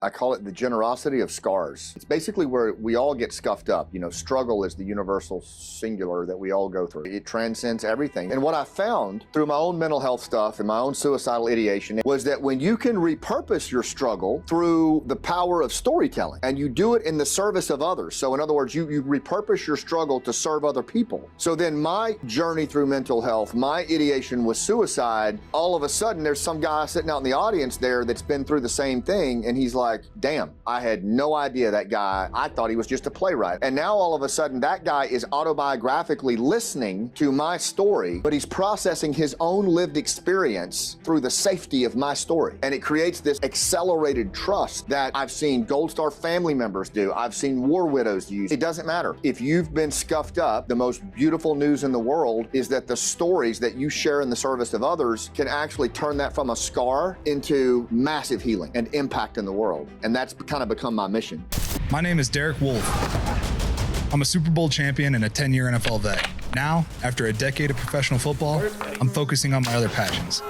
I call it the generosity of scars. It's basically where we all get scuffed up. You know, struggle is the universal singular that we all go through. It transcends everything. And what I found through my own mental health stuff and my own suicidal ideation was that when you can repurpose your struggle through the power of storytelling, and you do it in the service of others. So in other words, you repurpose your struggle to serve other people. So then my journey through mental health, my ideation was suicide. All of a sudden, there's some guy sitting out in the audience there that's been through the same thing, and he's like, damn, I had no idea that guy, I thought he was just a playwright. And now all of a sudden that guy is autobiographically listening to my story, but he's processing his own lived experience through the safety of my story. And it creates this accelerated trust that I've seen Gold Star family members do. I've seen war widows use. It doesn't matter. If you've been scuffed up, the most beautiful news in the world is that the stories that you share in the service of others can actually turn that from a scar into massive healing and impact in the world. And that's kind of become my mission. My name is Derek Wolfe. I'm a Super Bowl champion and a 10-year NFL vet. Now, after a decade of professional football, I'm focusing on my other passions.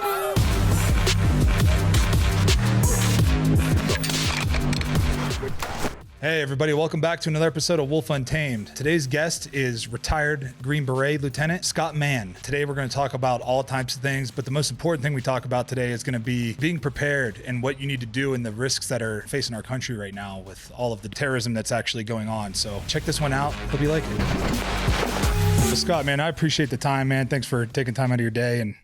Hey everybody, welcome back to another episode of Wolfe Untamed. Today's guest is retired Green Beret Lieutenant Scott Mann. Today we're going to talk about all types of things, but the most important thing we talk about today is going to be being prepared and what you need to do and the risks that are facing our country right now with all of the terrorism that's actually going on. So check this one out. Hope you like it. So Scott, man, I appreciate the time, man. Thanks for taking time out of your day. And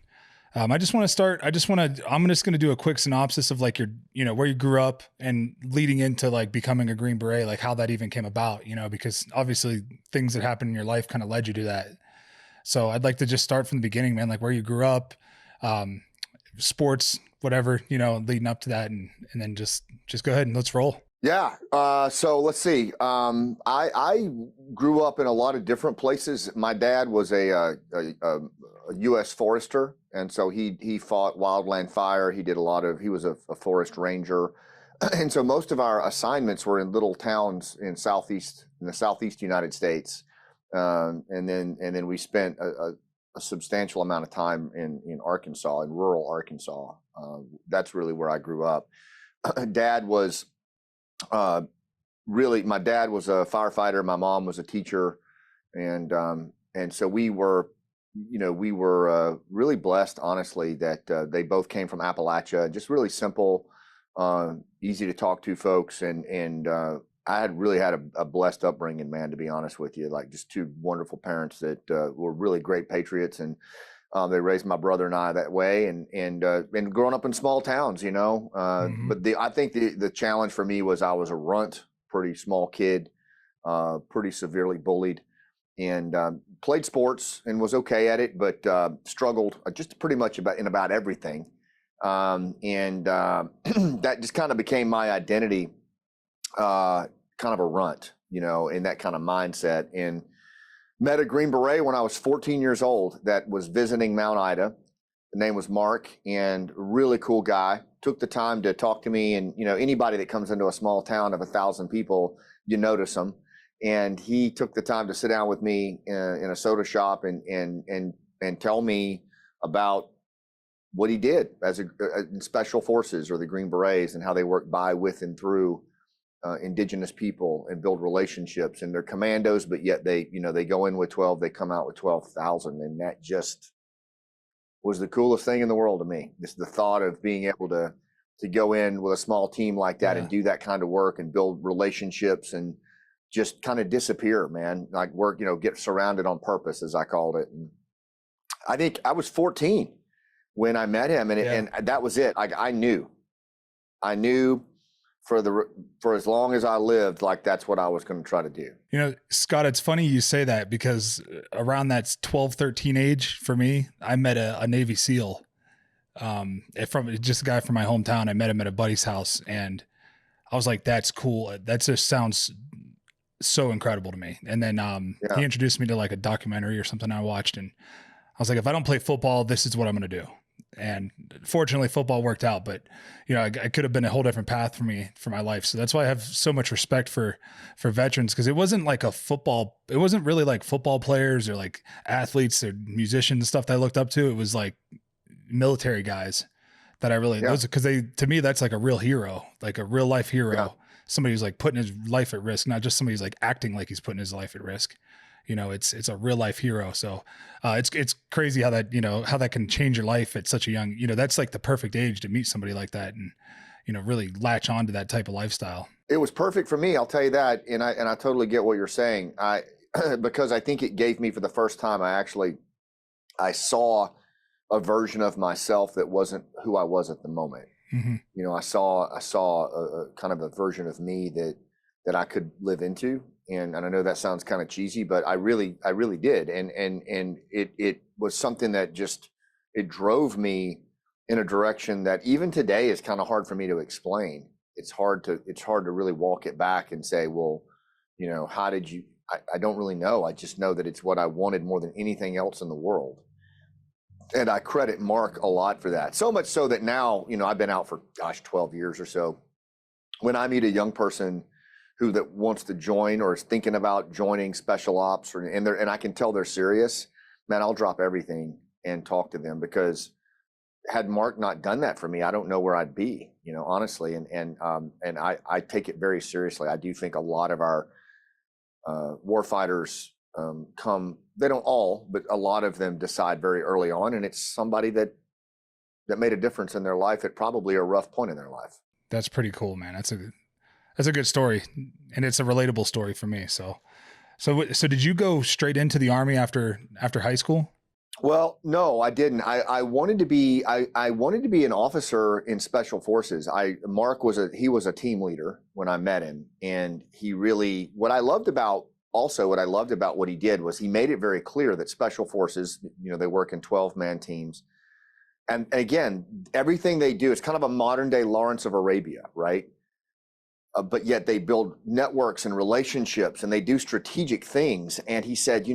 I'm just going to do a quick synopsis of like where you grew up and leading into like becoming a Green Beret, like how that even came about, because obviously things that happened in your life kind of led you to that. So I'd like to just start from the beginning, man, like where you grew up, sports, whatever, leading up to that. And then just go ahead and let's roll. Yeah. So let's see. I grew up in a lot of different places. My dad was a U.S. forester. And so he fought wildland fire. He was a forest ranger. And so most of our assignments were in little towns in the southeast United States. And then we spent a substantial amount of time in Arkansas, in rural Arkansas. That's really where I grew up. My dad was a firefighter. My mom was a teacher. And so we were really blessed, honestly, that they both came from Appalachia, just really simple, easy to talk to folks. And I had really had a blessed upbringing, man, to be honest with you, like just two wonderful parents that were really great patriots. And they raised my brother and I that way, and growing up in small towns, but I think the challenge for me was I was a runt, pretty small kid, pretty severely bullied, and played sports and was okay at it, but struggled just pretty much about everything. That just kind of became my identity, kind of a runt, in that kind of mindset. And met a Green Beret when I was 14 years old that was visiting Mount Ida. The name was Mark, and really cool guy. Took the time to talk to me, and anybody that comes into a small town of 1,000 people, you notice them. And he took the time to sit down with me in a soda shop and tell me about what he did as in Special Forces or the Green Berets, and how they work by, with, and through indigenous people and build relationships. And they're commandos, but yet they go in with 12, they come out with 12,000. And that just was the coolest thing in the world to me. Just the thought of being able to go in with a small team like that, and do that kind of work and build relationships and just kind of disappear, man, like work, get surrounded on purpose, as I called it. And I think I was 14 when I met him, and that was it. Like I knew for as long as I lived, like that's what I was going to try to do. Scott, it's funny you say that, because around that 12, 13 age for me, I met a Navy SEAL, from just a guy from my hometown. I met him at a buddy's house, and I was like, that's cool. That just sounds so incredible to me. And then he introduced me to like a documentary or something I watched, and I was like, if I don't play football, this is what I'm going to do. And fortunately football worked out, but I could have been a whole different path for my life. So that's why I have so much respect for veterans, because it wasn't really like football players or like athletes or musicians and stuff that I looked up to. It was like military guys that I really, Yeah. those, because to me, that's like a real hero, like a real life hero. Yeah. Somebody who's like putting his life at risk, not just somebody who's like acting like he's putting his life at risk. It's a real life hero. So it's crazy how that, how that can change your life at such a young, that's like the perfect age to meet somebody like that and, really latch on to that type of lifestyle. It was perfect for me. I'll tell you that. And I totally get what you're saying. Because I think it gave me, for the first time, I saw a version of myself that wasn't who I was at the moment. Mm-hmm. I saw a kind of a version of me that I could live into. And I know that sounds kind of cheesy, but I really did. And it was something that just, it drove me in a direction that even today is kind of hard for me to explain. It's hard to really walk it back and say, well, how did you, I don't really know. I just know that it's what I wanted more than anything else in the world. And I credit Mark a lot for that. So much so that now, I've been out for 12 years or so. When I meet a young person that wants to join or is thinking about joining special ops, and I can tell they're serious, man, I'll drop everything and talk to them, because had Mark not done that for me, I don't know where I'd be, honestly. And I take it very seriously. I do think a lot of our warfighters they don't all, but a lot of them decide very early on, and it's somebody that made a difference in their life at probably a rough point in their life. That's pretty cool, man. That's a good story, and it's a relatable story for me. So did you go straight into the Army after high school? Well, no, I didn't. I wanted to be an officer in special forces. Mark was a team leader when I met him, and he really, what I loved about what he did was he made it very clear that special forces, they work in 12-man teams. And again, everything they do is kind of a modern day Lawrence of Arabia, right? But yet they build networks and relationships, and they do strategic things. And he said,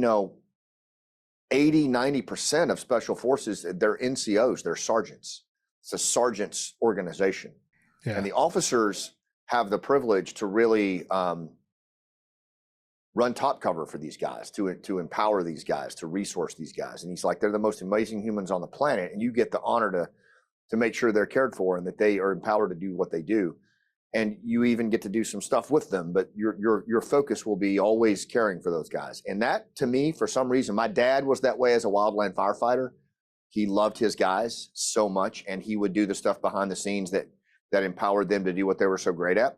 80-90% of special forces, they're NCOs, they're sergeants. It's a sergeant's organization. Yeah. And the officers have the privilege to really run top cover for these guys, to empower these guys, to resource these guys. And he's like, they're the most amazing humans on the planet, and you get the honor to make sure they're cared for and that they are empowered to do what they do. And you even get to do some stuff with them, but your focus will be always caring for those guys. And that, to me, for some reason, my dad was that way as a wildland firefighter. He loved his guys so much, and he would do the stuff behind the scenes that empowered them to do what they were so great at.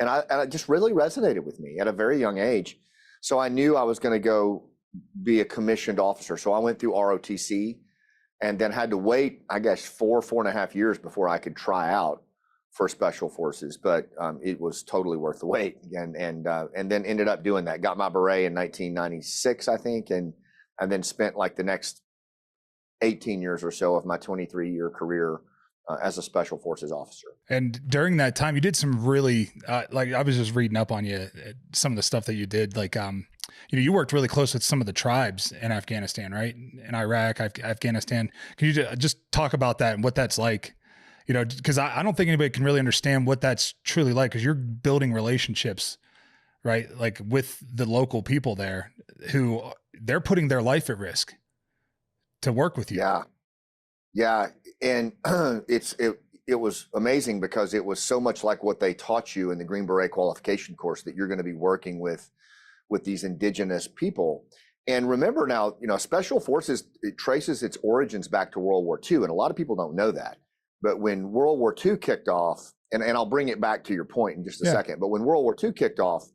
And it just really resonated with me at a very young age. So I knew I was going to go be a commissioned officer. So I went through ROTC and then had to wait, I guess, 4.5 years before I could try out for special forces. But it was totally worth the wait. And then ended up doing that. Got my beret in 1996, I think, and then spent like the next 18 years or so of my 23-year career as a special forces officer. And during that time, you did some really, like I was just reading up on you, some of the stuff that you did, like, you worked really close with some of the tribes in Afghanistan, right? In Iraq, Afghanistan. Can you just talk about that and what that's like? Because I don't think anybody can really understand what that's truly like, because you're building relationships, right? Like with the local people there who they're putting their life at risk to work with you. Yeah. Yeah. And it was amazing because it was so much like what they taught you in the Green Beret qualification course, that you're going to be working with these indigenous people. And remember now, special forces, it traces its origins back to World War II. And a lot of people don't know that. But when World War II kicked off, and I'll bring it back to your point in just a second, but when World War II kicked off,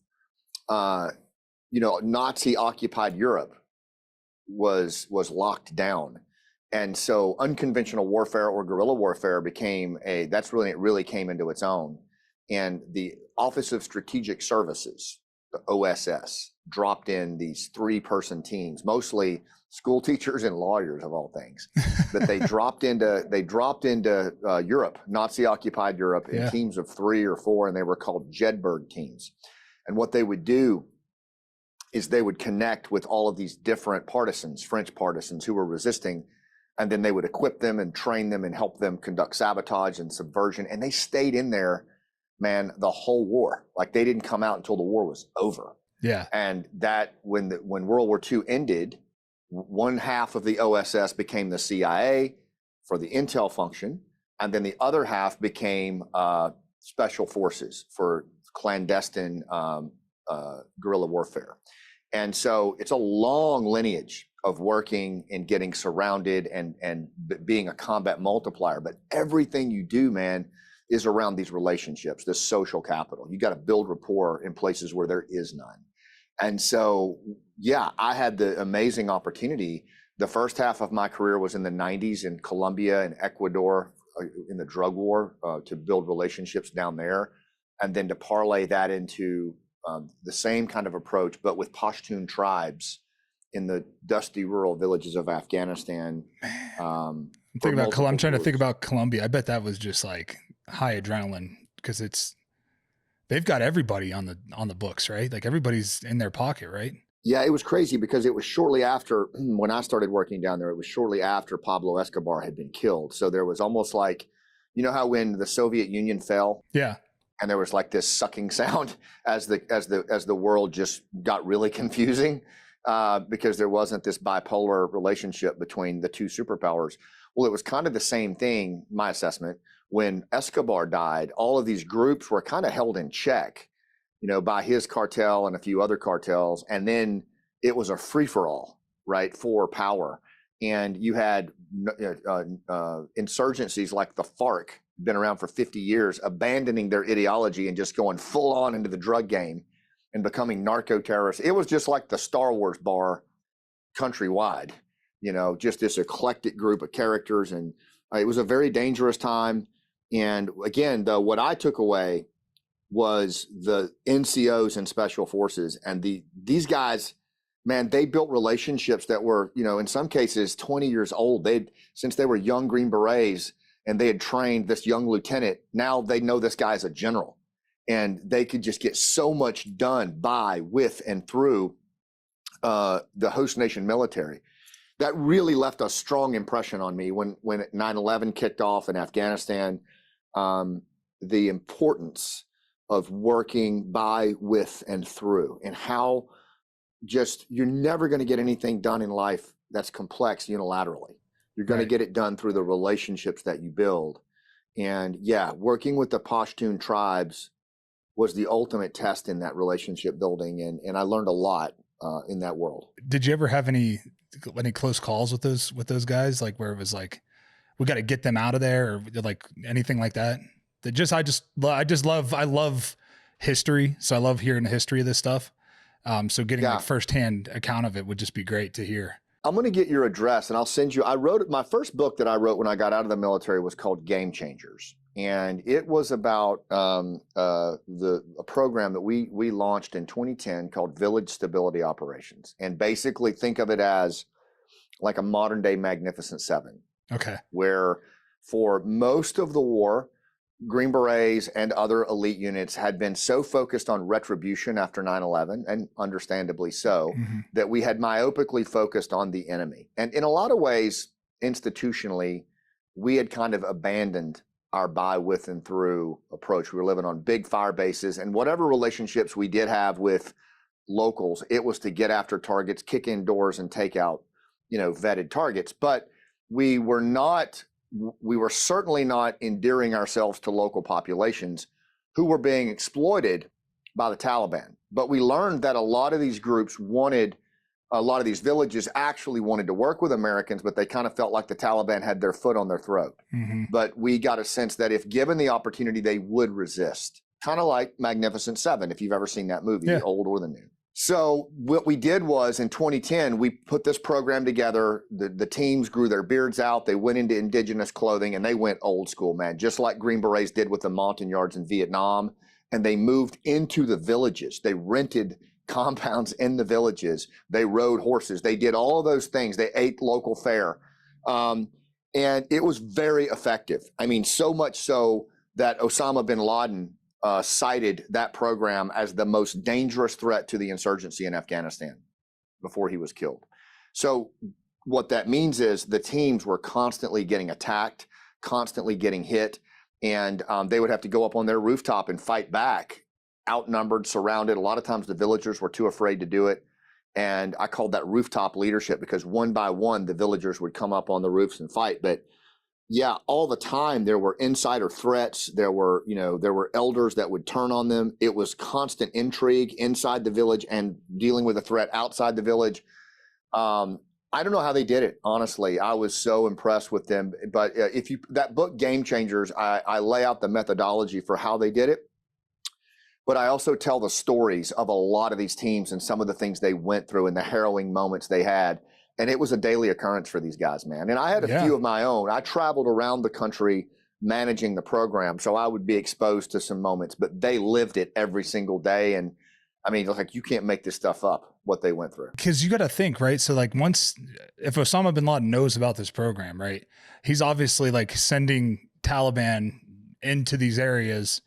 Nazi occupied Europe was locked down. And so unconventional warfare or guerrilla warfare that's when it really came into its own. And the Office of Strategic Services, the OSS, dropped in these 3-person teams, mostly school teachers and lawyers of all things, that they dropped into Europe, Nazi occupied Europe, in teams of 3 or 4, and they were called Jedburgh teams. And what they would do is they would connect with all of these different partisans, French partisans who were resisting, and then they would equip them and train them and help them conduct sabotage and subversion. And they stayed in there, man, the whole war. Like, they didn't come out until the war was over. Yeah. And that when World War II ended, one half of the OSS became the CIA for the intel function, And then the other half became special forces for clandestine guerrilla warfare. And so it's a long lineage of working and getting surrounded and being a combat multiplier. But everything you do, man, is around these relationships, this social capital. You got to build rapport in places where there is none. And so, yeah, I had the amazing opportunity. The first half of my career was in the 90s in Colombia and Ecuador in the drug war to build relationships down there, and then to parlay that into the same kind of approach, but with Pashtun tribes in the dusty rural villages of Afghanistan. I'm thinking about I'm trying to think about Colombia. I bet that was just like high adrenaline because they've got everybody on the books, right? Like everybody's in their pocket, right? Yeah, it was crazy because it was shortly after, when I started working down there, it was shortly after Pablo Escobar had been killed. So there was almost like, you know how when the Soviet Union fell? Yeah. And there was like this sucking sound as the world just got really confusing because there wasn't this bipolar relationship between the two superpowers. Well, it was kind of the same thing, my assessment. When Escobar died, all of these groups were kind of held in check, you know, by his cartel and a few other cartels. And then it was a free-for-all, right, for power. And you had insurgencies like the FARC, been around for 50 years, abandoning their ideology and just going full on into the drug game and becoming narco terrorists. It was just like the Star Wars bar countrywide, you know, just this eclectic group of characters. And it was a very dangerous time. And again, though, what I took away was the NCOs and special forces. And these guys, man, they built relationships that were, you know, in some cases 20 years old. Since they were young Green Berets and they had trained this young lieutenant, now they know this guy as a general. And they could just get so much done by, with, and through the host nation military. That really left a strong impression on me when 9/11 kicked off in Afghanistan. The importance of working by, with, and through, and how just you're never going to get anything done in life that's complex unilaterally. You're going to get it done through the relationships that you build. And yeah, working with the Pashtun tribes was the ultimate test in that relationship building. And I learned a lot in that world. Did you ever have any close calls with those guys? Like where it was like, we got to get them out of there, or like anything like that? I love history. So I love hearing the history of this stuff. So getting like firsthand account of it would just be great to hear. I'm going to get your address and I'll send you. My first book that I wrote when I got out of the military was called Game Changers. And it was about a program that we launched in 2010 called Village Stability Operations. And basically think of it as like a modern day Magnificent Seven. Okay. Where for most of the war, Green Berets and other elite units had been so focused on retribution after 9/11, and understandably so, that we had myopically focused on the enemy. And in a lot of ways, institutionally, we had kind of abandoned our by, with, and through approach. We were living on big fire bases, and whatever relationships we did have with locals, it was to get after targets, kick in doors, and take out, you know, vetted targets. But we were certainly not endearing ourselves to local populations who were being exploited by the Taliban. But we learned that a lot of these groups a lot of these villages actually wanted to work with Americans, but they kind of felt like the Taliban had their foot on their throat. But we got a sense that if given the opportunity, they would resist. Kind of like Magnificent Seven, if you've ever seen that movie, the old or the new. So what we did was in 2010, we put this program together. The teams grew their beards out. They went into indigenous clothing and they went old school, man, just like Green Berets did with the Montagnards in Vietnam. And they moved into the villages. They rented compounds in the villages. They rode horses. They did all of those things. They ate local fare. And it was very effective. I mean, so much so that Osama bin Laden cited that program as the most dangerous threat to the insurgency in Afghanistan before he was killed. So what that means is the teams were constantly getting attacked, constantly getting hit, and they would have to go up on their rooftop and fight back, outnumbered, surrounded. A lot of times the villagers were too afraid to do it. And I called that rooftop leadership because one by one, the villagers would come up on the roofs and fight. But Yeah, all the time there were insider threats. There were elders that would turn on them. It was constant intrigue inside the village and dealing with a threat outside the village. I don't know how they did it. Honestly, I was so impressed with them. But that book, Game Changers, I lay out the methodology for how they did it. But I also tell the stories of a lot of these teams and some of the things they went through and the harrowing moments they had. And it was a daily occurrence for these guys, man. And I had a few of my own. I traveled around the country managing the program, so I would be exposed to some moments, but they lived it every single day. And I mean, like, you can't make this stuff up, what they went through. Because you got to think, right? So like, if Osama bin Laden knows about this program, right, he's obviously like sending Taliban into these areas.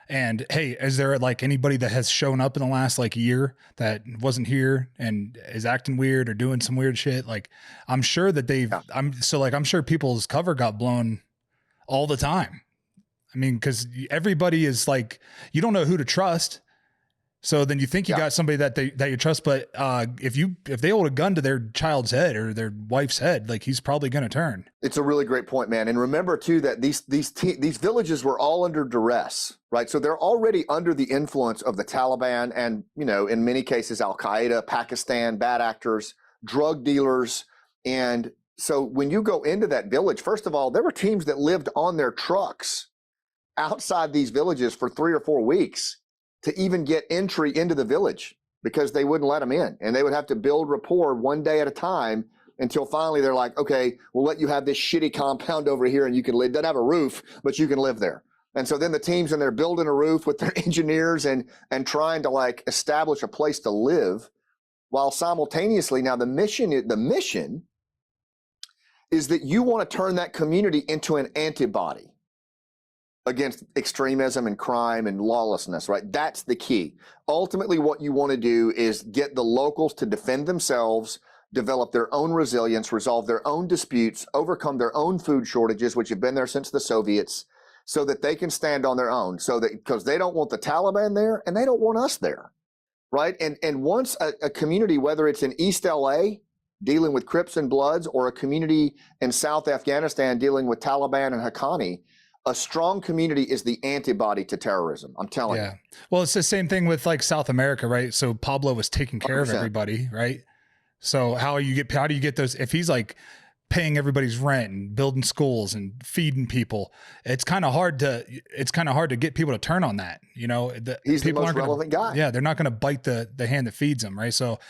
And hey, is there like anybody that has shown up in the last like year that wasn't here and is acting weird or doing some weird shit? Like, I'm sure that I'm sure people's cover got blown all the time. I mean, because everybody is like, you don't know who to trust. So then you think you got somebody that you trust, but if they hold a gun to their child's head or their wife's head, like, he's probably going to turn. It's a really great point, man. And remember too that these villages were all under duress, right? So they're already under the influence of the Taliban and, in many cases, Al Qaeda, Pakistan, bad actors, drug dealers. And so when you go into that village, first of all, there were teams that lived on their trucks outside these villages for 3 or 4 weeks to even get entry into the village because they wouldn't let them in. And they would have to build rapport one day at a time until finally they're like, okay, we'll let you have this shitty compound over here and you can live. Doesn't have a roof, but you can live there. And so then the teams in there building a roof with their engineers and trying to like establish a place to live while simultaneously, now the mission is that you want to turn that community into an antibody against extremism and crime and lawlessness, right? That's the key. Ultimately, what you want to do is get the locals to defend themselves, develop their own resilience, resolve their own disputes, overcome their own food shortages, which have been there since the Soviets, so that they can stand on their own, because they don't want the Taliban there and they don't want us there, right? And once a community, whether it's in East LA dealing with Crips and Bloods or a community in South Afghanistan dealing with Taliban and Haqqani, a strong community is the antibody to terrorism. I'm telling you. Well, it's the same thing with like South America, right? So Pablo was taking care 100%. Of everybody, right? So how do you get those, if he's like paying everybody's rent and building schools and feeding people, it's kind of hard to get people to turn on that. He's the most relevant guy. Yeah. They're not going to bite the hand that feeds them. Right. So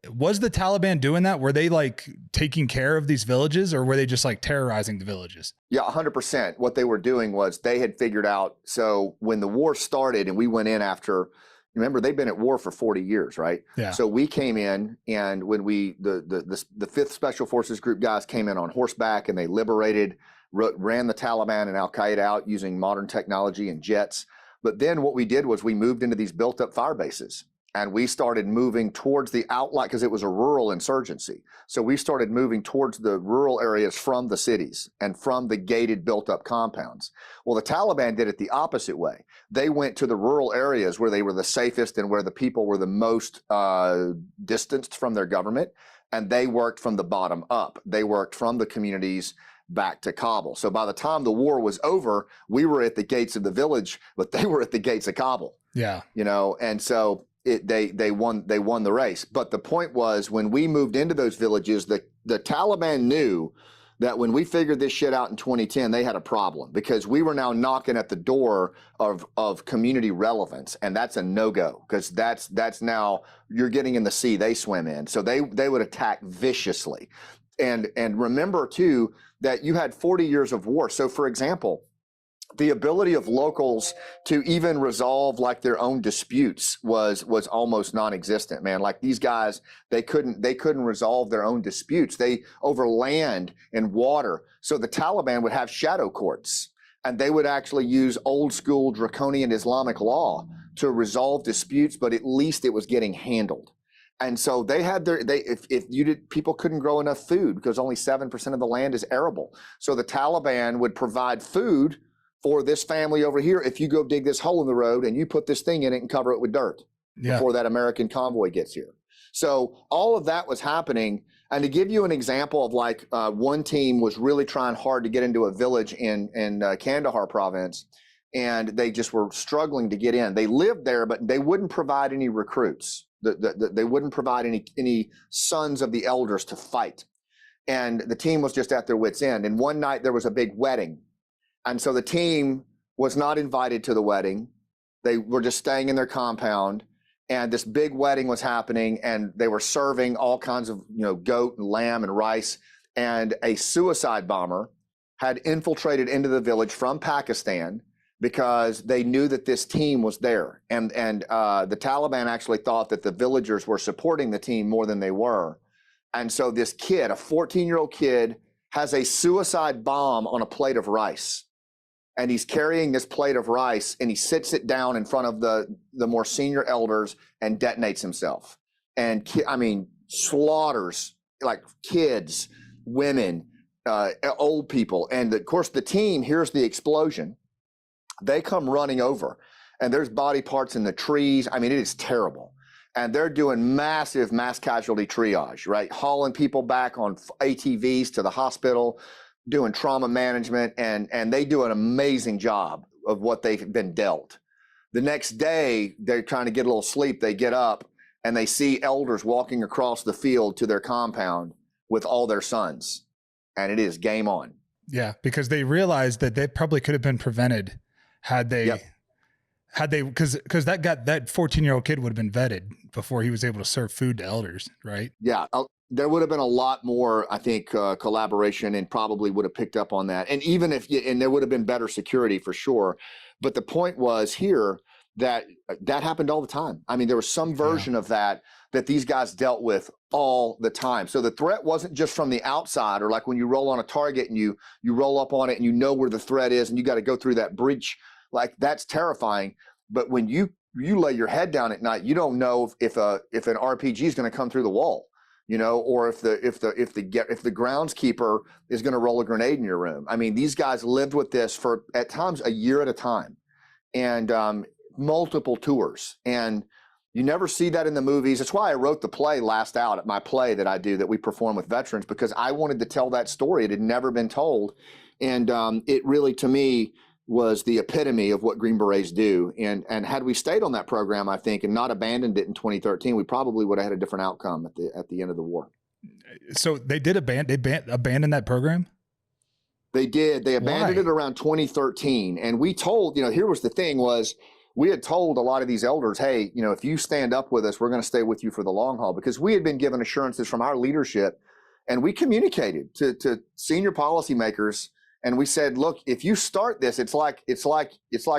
was the Taliban doing that? Were they like taking care of these villages or were they just like terrorizing the villages? Yeah, 100%. What they were doing was they had figured out. So when the war started and we went in after, remember, they've been at war for 40 years, right? Yeah. So we came in, and when the 5th Special Forces Group guys came in on horseback and they ran the Taliban and Al Qaeda out using modern technology and jets. But then what we did was we moved into these built up fire bases and we started moving towards the outlet because it was a rural insurgency. So we started moving towards the rural areas from the cities and from the gated built up compounds. Well, the Taliban did it the opposite way. They went to the rural areas where they were the safest and where the people were the most distanced from their government. And they worked from the bottom up. They worked from the communities back to Kabul. So by the time the war was over, we were at the gates of the village, but they were at the gates of Kabul. Yeah. And so they won the race. But the point was, when we moved into those villages, the Taliban knew that when we figured this shit out in 2010, they had a problem because we were now knocking at the door of community relevance. And that's a no-go because that's now you're getting in the sea they swim in. So they would attack viciously. And remember too, that you had 40 years of war. So for example, the ability of locals to even resolve like their own disputes was almost non-existent, man. Like these guys, they couldn't resolve their own disputes. They over land and water. So the Taliban would have shadow courts and they would actually use old school draconian Islamic law to resolve disputes, but at least it was getting handled. And so they had people couldn't grow enough food because only 7% of the land is arable. So the Taliban would provide food for this family over here if you go dig this hole in the road and you put this thing in it and cover it with dirt before that American convoy gets here. So all of that was happening. And to give you an example of like one team was really trying hard to get into a village in Kandahar province, and they just were struggling to get in. They lived there, but they wouldn't provide any recruits. They wouldn't provide any sons of the elders to fight. And the team was just at their wits' end. And one night there was a big wedding. And so the team was not invited to the wedding. They were just staying in their compound. And this big wedding was happening, and they were serving all kinds of, goat and lamb and rice. And a suicide bomber had infiltrated into the village from Pakistan because they knew that this team was there. And the Taliban actually thought that the villagers were supporting the team more than they were. And so this kid, a 14-year-old kid, has a suicide bomb on a plate of rice. And he's carrying this plate of rice, and he sits it down in front of the more senior elders and detonates himself. And slaughters like kids, women, old people. And of course, the team hears the explosion. They come running over, and there's body parts in the trees. I mean, it is terrible. And they're doing massive mass casualty triage, right? Hauling people back on ATVs to the hospital, doing trauma management, and they do an amazing job of what they've been dealt. The next day, they're trying to get a little sleep. They get up and they see elders walking across the field to their compound with all their sons, and it is game on. Yeah, because they realized that they probably could have been prevented had they, because that 14-year-old kid would have been vetted before he was able to serve food to elders, right? Yeah. There would have been a lot more, I think, collaboration, and probably would have picked up on that. And even and there would have been better security for sure. But the point was here that happened all the time. I mean, there was some version of that these guys dealt with all the time. So the threat wasn't just from the outside, or like when you roll on a target and you roll up on it and you know where the threat is and you got to go through that breach, like that's terrifying. But when you lay your head down at night, you don't know if an RPG is going to come through the wall. Or if the groundskeeper is going to roll a grenade in your room. I mean, these guys lived with this for at times a year at a time, and multiple tours. And you never see that in the movies. That's why I wrote the play Last Out, my play that I do that we perform with veterans, because I wanted to tell that story. It had never been told, and it really, to me, was the epitome of what Green Berets do. And had we stayed on that program, I think, and not abandoned it in 2013, we probably would have had a different outcome at the end of the war. So they did abandon that program? They did. They abandoned it around 2013. And we told, here was the thing was, we had told a lot of these elders, hey, if you stand up with us, we're going to stay with you for the long haul, because we had been given assurances from our leadership, and we communicated to senior policymakers. And we said, look, if you start this, it's like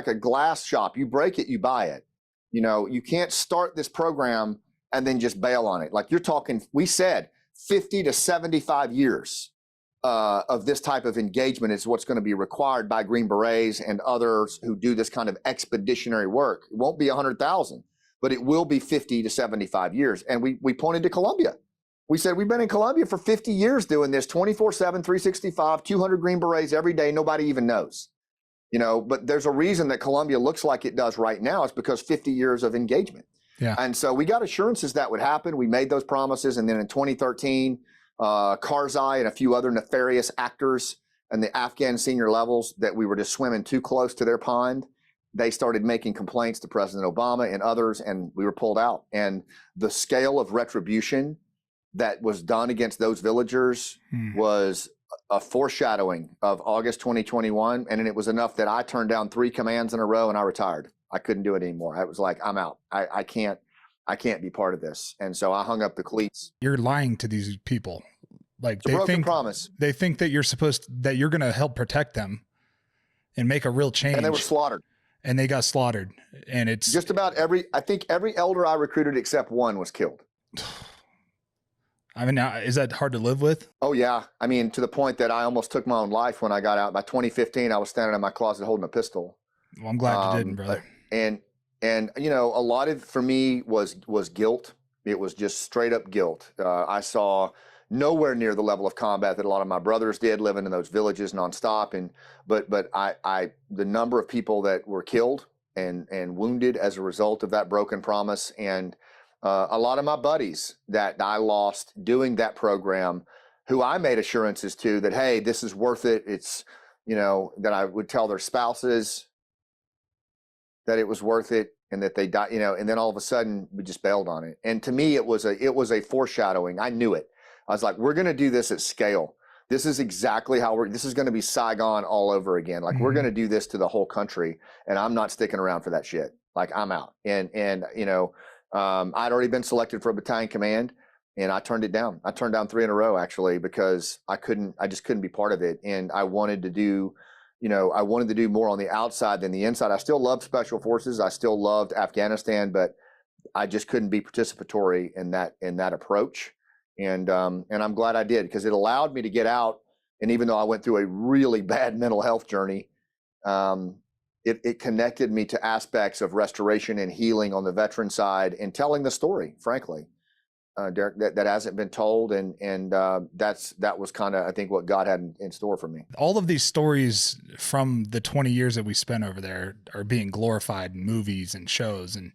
a glass shop. You break it, you buy it. You can't start this program and then just bail on it. Like you're talking, we said 50 to 75 years of this type of engagement is what's going to be required by Green Berets and others who do this kind of expeditionary work. It won't be 100,000, but it will be 50 to 75 years. And we pointed to Colombia. We said, we've been in Colombia for 50 years doing this 24/7, 365, 200 Green Berets every day. Nobody even knows, but there's a reason that Colombia looks like it does right now. It's because 50 years of engagement. Yeah. And so we got assurances that would happen. We made those promises. And then in 2013, Karzai and a few other nefarious actors and the Afghan senior levels that we were just swimming too close to their pond, they started making complaints to President Obama and others, and we were pulled out. And the scale of retribution that was done against those villagers was a foreshadowing of August 2021. And it was enough that I turned down 3 commands in a row and I retired. I couldn't do it anymore. I was like, I'm out. I can't be part of this. And so I hung up the cleats. You're lying to these people. Like it's a broken promise. They think that you're going to help protect them and make a real change. And they were slaughtered. And they got slaughtered. And it's just about I think every elder I recruited except one was killed. I mean, now, is that hard to live with? Oh, yeah. I mean, to the point that I almost took my own life when I got out. By 2015, I was standing in my closet holding a pistol. Well, I'm glad you didn't, brother. And a lot of it for me was guilt. It was just straight up guilt. I saw nowhere near the level of combat that a lot of my brothers did, living in those villages nonstop. But the number of people that were killed and wounded as a result of that broken promise, and A lot of my buddies that I lost doing that program, who I made assurances to that, hey, this is worth it. It's, that I would tell their spouses that it was worth it and that they died, and then all of a sudden we just bailed on it. And to me, it was a foreshadowing. I knew it. I was like, we're going to do this at scale. This is exactly how this is going to be Saigon all over again. Like, we're going to do this to the whole country, and I'm not sticking around for that shit. Like, I'm out. And I'd already been selected for a battalion command, and I turned it down. I turned down 3 in a row, actually, because I just couldn't be part of it. And I wanted to do, more on the outside than the inside. I still loved special forces. I still loved Afghanistan, but I just couldn't be participatory in that approach. And I'm glad I did, because it allowed me to get out. And even though I went through a really bad mental health journey, it connected me to aspects of restoration and healing on the veteran side, and telling the story, frankly, Derek, that hasn't been told. And that was kind of, I think, what God had in store for me. All of these stories from the 20 years that we spent over there are being glorified in movies and shows and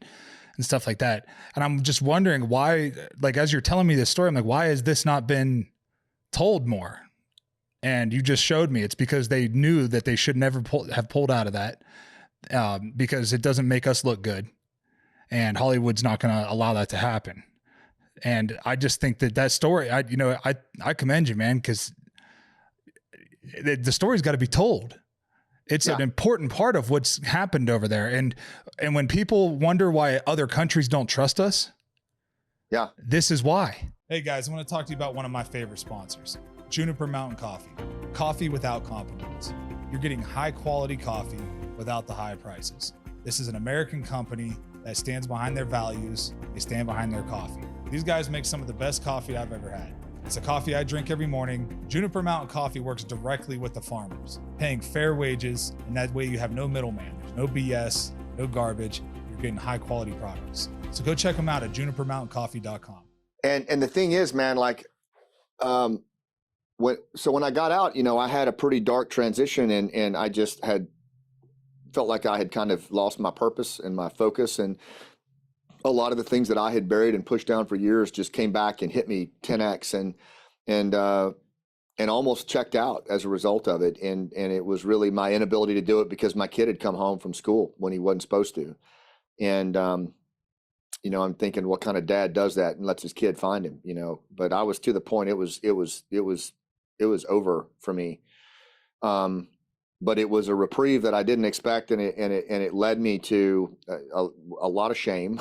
stuff like that. And I'm just wondering why, like, as you're telling me this story, I'm like, why has this not been told more? And you just showed me it's because they knew that they should never have pulled out of that, because it doesn't make us look good, and Hollywood's not going to allow that to happen. And I just think that story, I commend you, man, because the story's got to be told. It's an important part of what's happened over there. And when people wonder why other countries don't trust us, this is why. Hey guys, I want to talk to you about one of my favorite sponsors, Juniper Mountain Coffee. Coffee without compromise. You're getting high quality coffee without the high prices. This is an American company that stands behind their values. They stand behind their coffee. These guys make some of the best coffee I've ever had. It's a coffee I drink every morning. Juniper Mountain Coffee works directly with the farmers, paying fair wages, and that way you have no middleman. There's no BS, no garbage. You're getting high quality products. So go check them out at junipermountaincoffee.com. And the thing is, man, like, when I got out, I had a pretty dark transition, and I just had felt like I had kind of lost my purpose and my focus, and a lot of the things that I had buried and pushed down for years just came back and hit me 10x, and almost checked out as a result of it. And it was really my inability to do it because my kid had come home from school when he wasn't supposed to. And, I'm thinking, what kind of dad does that and lets his kid find him, but I was to the point, it was over for me. But it was a reprieve that I didn't expect. And it led me to a lot of shame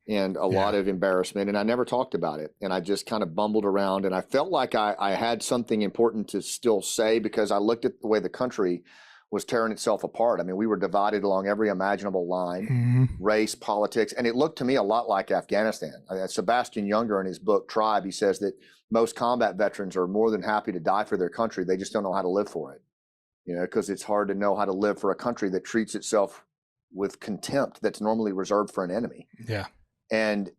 and a lot of embarrassment. And I never talked about it. And I just kind of bumbled around, and I felt like I had something important to still say, because I looked at the way the country was tearing itself apart. I mean, we were divided along every imaginable line, race, politics, and it looked to me a lot like Afghanistan. Sebastian Junger, in his book Tribe, he says that most combat veterans are more than happy to die for their country. They just don't know how to live for it, because it's hard to know how to live for a country that treats itself with contempt that's normally reserved for an enemy. Yeah. And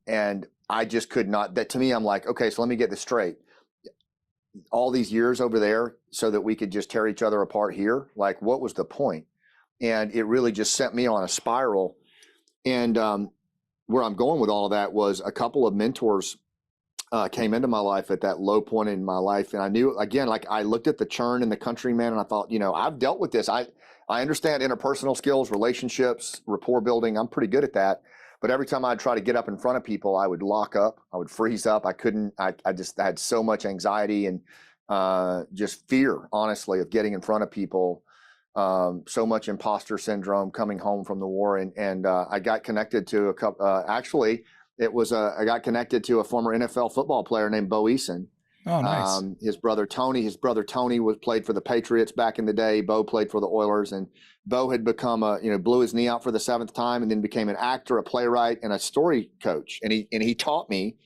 I just could not, that to me, I'm like, okay, so let me get this straight. All these years over there so that we could just tear each other apart here. Like, what was the point? And it really just sent me on a spiral. And where I'm going with all of that was a couple of mentors came into my life at that low point in my life. And I knew, again, like, I looked at the churn in the country, man, and I thought, I've dealt with this. I understand interpersonal skills, relationships, rapport building. I'm pretty good at that. But every time I'd try to get up in front of people, I would lock up. I would freeze up. I couldn't. I had so much anxiety and just fear, honestly, of getting in front of people. So much imposter syndrome coming home from the war, and I got connected to a couple. Actually, I got connected to a former NFL football player named Bo Eason. Oh, nice. His brother Tony played for the Patriots back in the day. Bo played for the Oilers, and Bo had become blew his knee out for the 7th time, and then became an actor, a playwright, and a story coach. And he taught me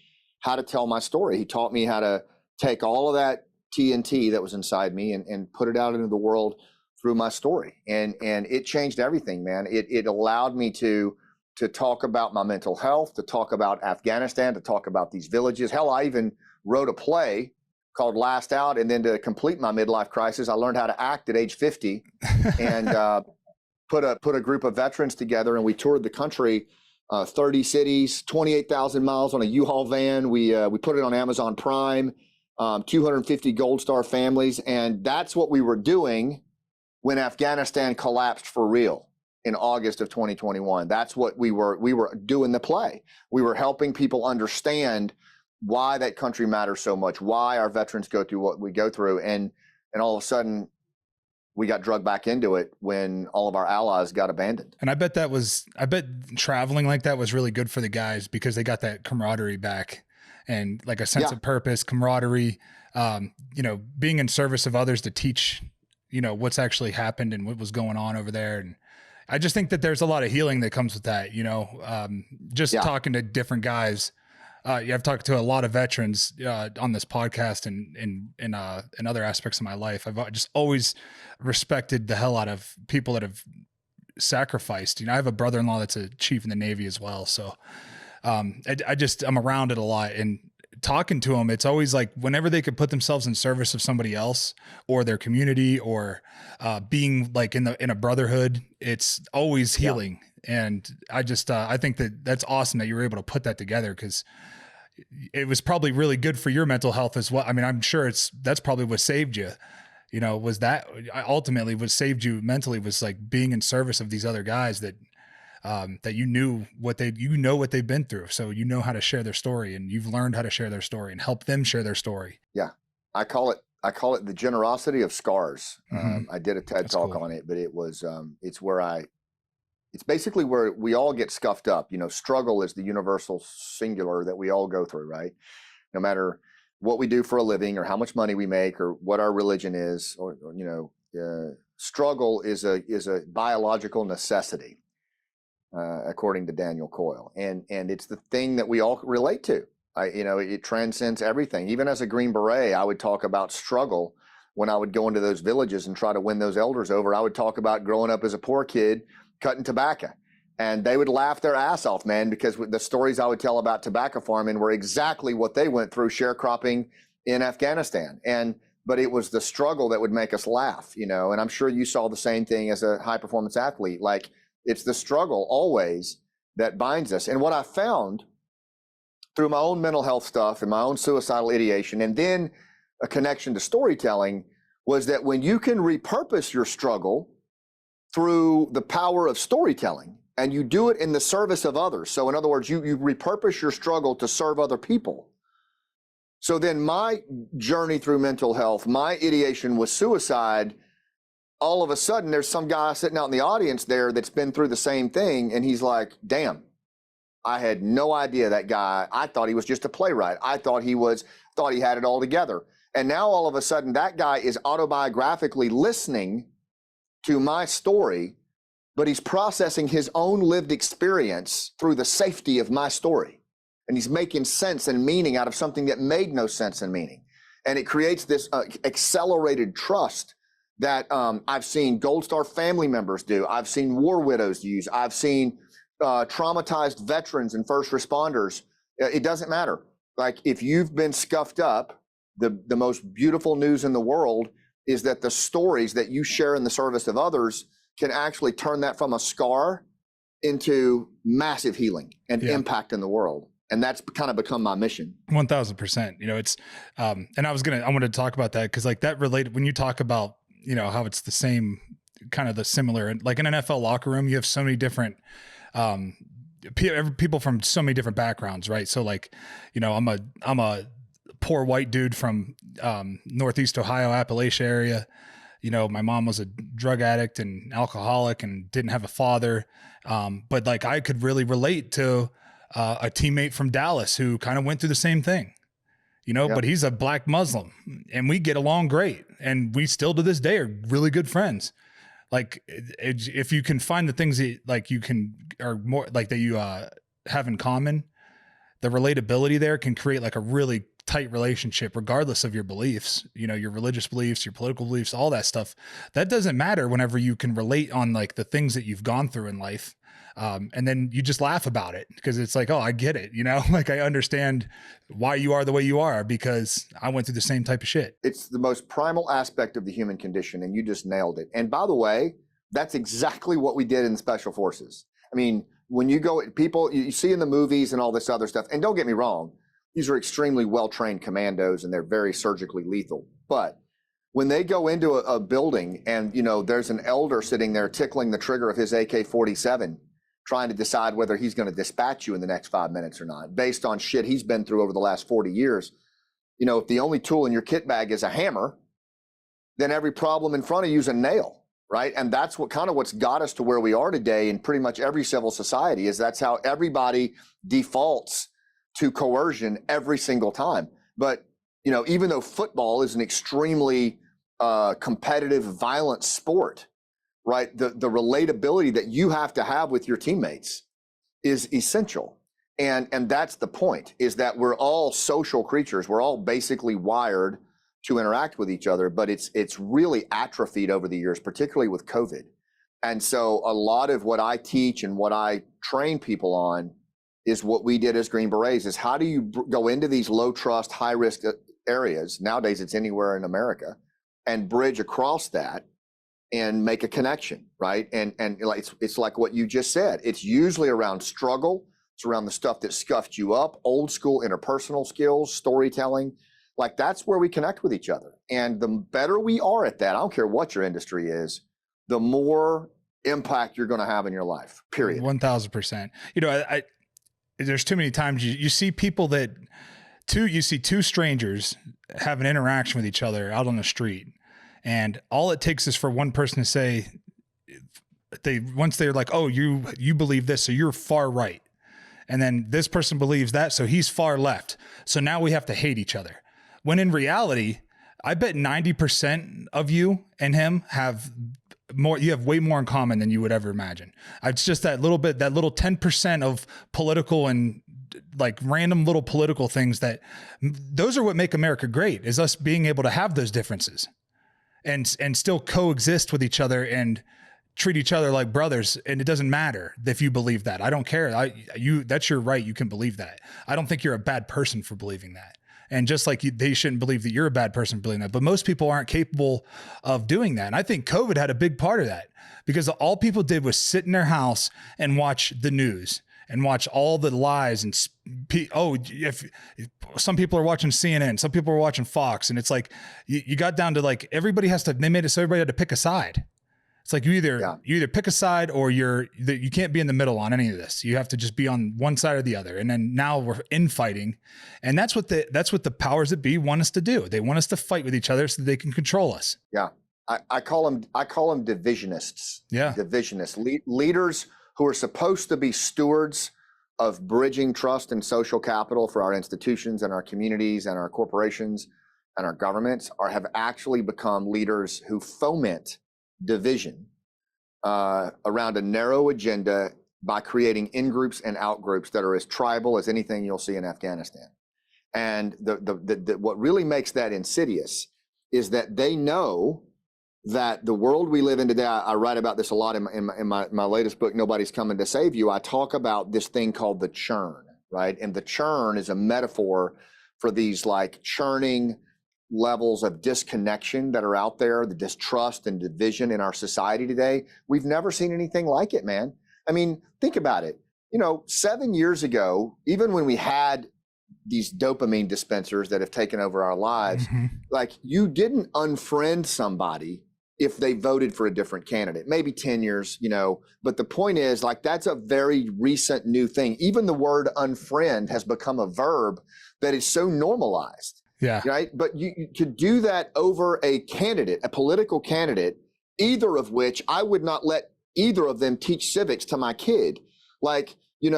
how to tell my story. He taught me how to take all of that TNT that was inside me and put it out into the world through my story. And it changed everything, man. It allowed me to talk about my mental health, to talk about Afghanistan, to talk about these villages. Hell, I even wrote a play called Last Out. And then to complete my midlife crisis, I learned how to act at age 50 and put a group of veterans together, and we toured the country 30 cities, 28,000 miles on a U-Haul van. We put it on Amazon Prime, 250 Gold Star families. And that's what we were doing when Afghanistan collapsed for real in August of 2021. That's what we were doing the play. We were helping people understand why that country matters so much, why our veterans go through what we go through. And all of a sudden we got drugged back into it when all of our allies got abandoned. And I bet traveling like that was really good for the guys because they got that camaraderie back and like a sense of purpose, camaraderie, being in service of others to teach, what's actually happened and what was going on over there. And I just think that there's a lot of healing that comes with that, talking to different guys. I've talked to a lot of veterans on this podcast and in other aspects of my life. I've just always respected the hell out of people that have sacrificed. I have a brother-in-law that's a chief in the Navy as well. So I'm around it a lot, and talking to them, it's always like whenever they could put themselves in service of somebody else or their community or being like in a brotherhood, it's always healing. And I think that's awesome that you were able to put that together, because it was probably really good for your mental health as well. I mean, I'm sure that's probably what saved you, was that ultimately what saved you mentally was like being in service of these other guys that you knew what they've been through. So you know how to share their story, and you've learned how to share their story and help them share their story. Yeah. I call it the generosity of scars. Mm-hmm. I did a TED That's talk cool. on it, but it was, it's basically where we all get scuffed up. Struggle is the universal singular that we all go through, right? No matter what we do for a living or how much money we make or what our religion is, or struggle is a biological necessity, according to Daniel Coyle. And it's the thing that we all relate to. It transcends everything. Even as a Green Beret, I would talk about struggle when I would go into those villages and try to win those elders over. I would talk about growing up as a poor kid cutting tobacco, and they would laugh their ass off, man, because the stories I would tell about tobacco farming were exactly what they went through sharecropping in Afghanistan. But it was the struggle that would make us laugh, and I'm sure you saw the same thing as a high performance athlete. Like, it's the struggle always that binds us. And what I found through my own mental health stuff and my own suicidal ideation, and then a connection to storytelling, was that when you can repurpose your struggle through the power of storytelling, and you do it in the service of others. So in other words, you repurpose your struggle to serve other people. So then my journey through mental health, my ideation was suicide. All of a sudden there's some guy sitting out in the audience there that's been through the same thing. And he's like, damn, I had no idea that guy. I thought he was just a playwright. I thought he had it all together. And now all of a sudden that guy is autobiographically listening to my story, but he's processing his own lived experience through the safety of my story. And he's making sense and meaning out of something that made no sense and meaning. And it creates this accelerated trust that I've seen Gold Star family members do. I've seen war widows use. I've seen traumatized veterans and first responders. It doesn't matter. Like, if you've been scuffed up, the most beautiful news in the world is that the stories that you share in the service of others can actually turn that from a scar into massive healing and impact in the world. And that's kind of become my mission. 1000%. It's, and I wanted to talk about that, because like that related, when you talk about, how it's the same, kind of the similar, like in an NFL locker room, you have so many different, people from so many different backgrounds, right? So like, I'm a poor white dude from Northeast Ohio, Appalachia area. My mom was a drug addict and alcoholic and didn't have a father. But like, I could really relate to a teammate from Dallas who kind of went through the same thing, but he's a black Muslim and we get along great. And we still to this day are really good friends. Like, if you can find the things that like you can, or more like that you have in common, the relatability there can create like a really tight relationship, regardless of your beliefs, your religious beliefs, your political beliefs, all that stuff. That doesn't matter whenever you can relate on like the things that you've gone through in life. And then you just laugh about it because it's like, oh, I get it. Like, I understand why you are the way you are because I went through the same type of shit. It's the most primal aspect of the human condition, and you just nailed it. And by the way, that's exactly what we did in the Special Forces. I mean, when you go, people you see in the movies and all this other stuff, and don't get me wrong, these are extremely well-trained commandos and they're very surgically lethal. But when they go into a building and, you know, there's an elder sitting there tickling the trigger of his AK-47, trying to decide whether he's going to dispatch you in the next 5 minutes or not, based on shit he's been through over the last 40 years. You know, if the only tool in your kit bag is a hammer, then every problem in front of you is a nail, right? And that's what's got us to where we are today in pretty much every civil society. Is that's how everybody defaults to coercion every single time. But, you know, even though football is an extremely competitive, violent sport, right? The relatability that you have to have with your teammates is essential. And that's the point, is that we're all social creatures. We're all basically wired to interact with each other, but it's really atrophied over the years, particularly with COVID. And so a lot of what I teach and what I train people on is what we did as Green Berets, is how do you go into these low trust, high risk areas, nowadays it's anywhere in America, and bridge across that and make a connection, right? And it's like what you just said. It's usually around struggle. It's around the stuff that scuffed you up, old school interpersonal skills, storytelling. Like, that's where we connect with each other. And the better we are at that, I don't care what your industry is, the more impact you're going to have in your life, period. 1000%. You know, I there's too many times you see people that you see two strangers have an interaction with each other out on the street. And all it takes is for one person to say, once they're like, oh, you believe this, so you're far right. And then this person believes that, so he's far left. So now we have to hate each other. When in reality, I bet 90% of you and him have more, you have way more in common than you would ever imagine. It's just that little 10% of political and like random little political things those are what make America great, is us being able to have those differences and still coexist with each other and treat each other like brothers. And it doesn't matter if you believe that. I don't care. That's your right. You can believe that. I don't think you're a bad person for believing that. And just like they shouldn't believe that you're a bad person for believing that. But most people aren't capable of doing that. And I think COVID had a big part of that, because all people did was sit in their house and watch the news and watch all the lies. And if some people are watching CNN, some people are watching Fox. And it's like, you got down to like, they made it so everybody had to pick a side. It's like you either pick a side, or you can't be in the middle on any of this. You have to just be on one side or the other. And then now we're infighting, and that's what the powers that be want us to do. They want us to fight with each other so that they can control us. Yeah, I call them divisionists. Yeah, divisionists, leaders who are supposed to be stewards of bridging trust and social capital for our institutions and our communities and our corporations and our governments, have actually become leaders who foment division around a narrow agenda by creating in-groups and out-groups that are as tribal as anything you'll see in Afghanistan. And what really makes that insidious is that they know that the world we live in today, I write about this a lot in my latest book, Nobody's Coming to Save You. I talk about this thing called the churn, right? And the churn is a metaphor for these like churning levels of disconnection that are out there, the distrust and division in our society today. We've never seen anything like it, man. I mean, think about it. 7 years ago, even when we had these dopamine dispensers that have taken over our lives, like, you didn't unfriend somebody if they voted for a different candidate, maybe 10 years, but the point is, like, that's a very recent new thing. Even the word unfriend has become a verb that is so normalized. Yeah. Right. But you could do that over a candidate, a political candidate, either of which I would not let either of them teach civics to my kid. Like, it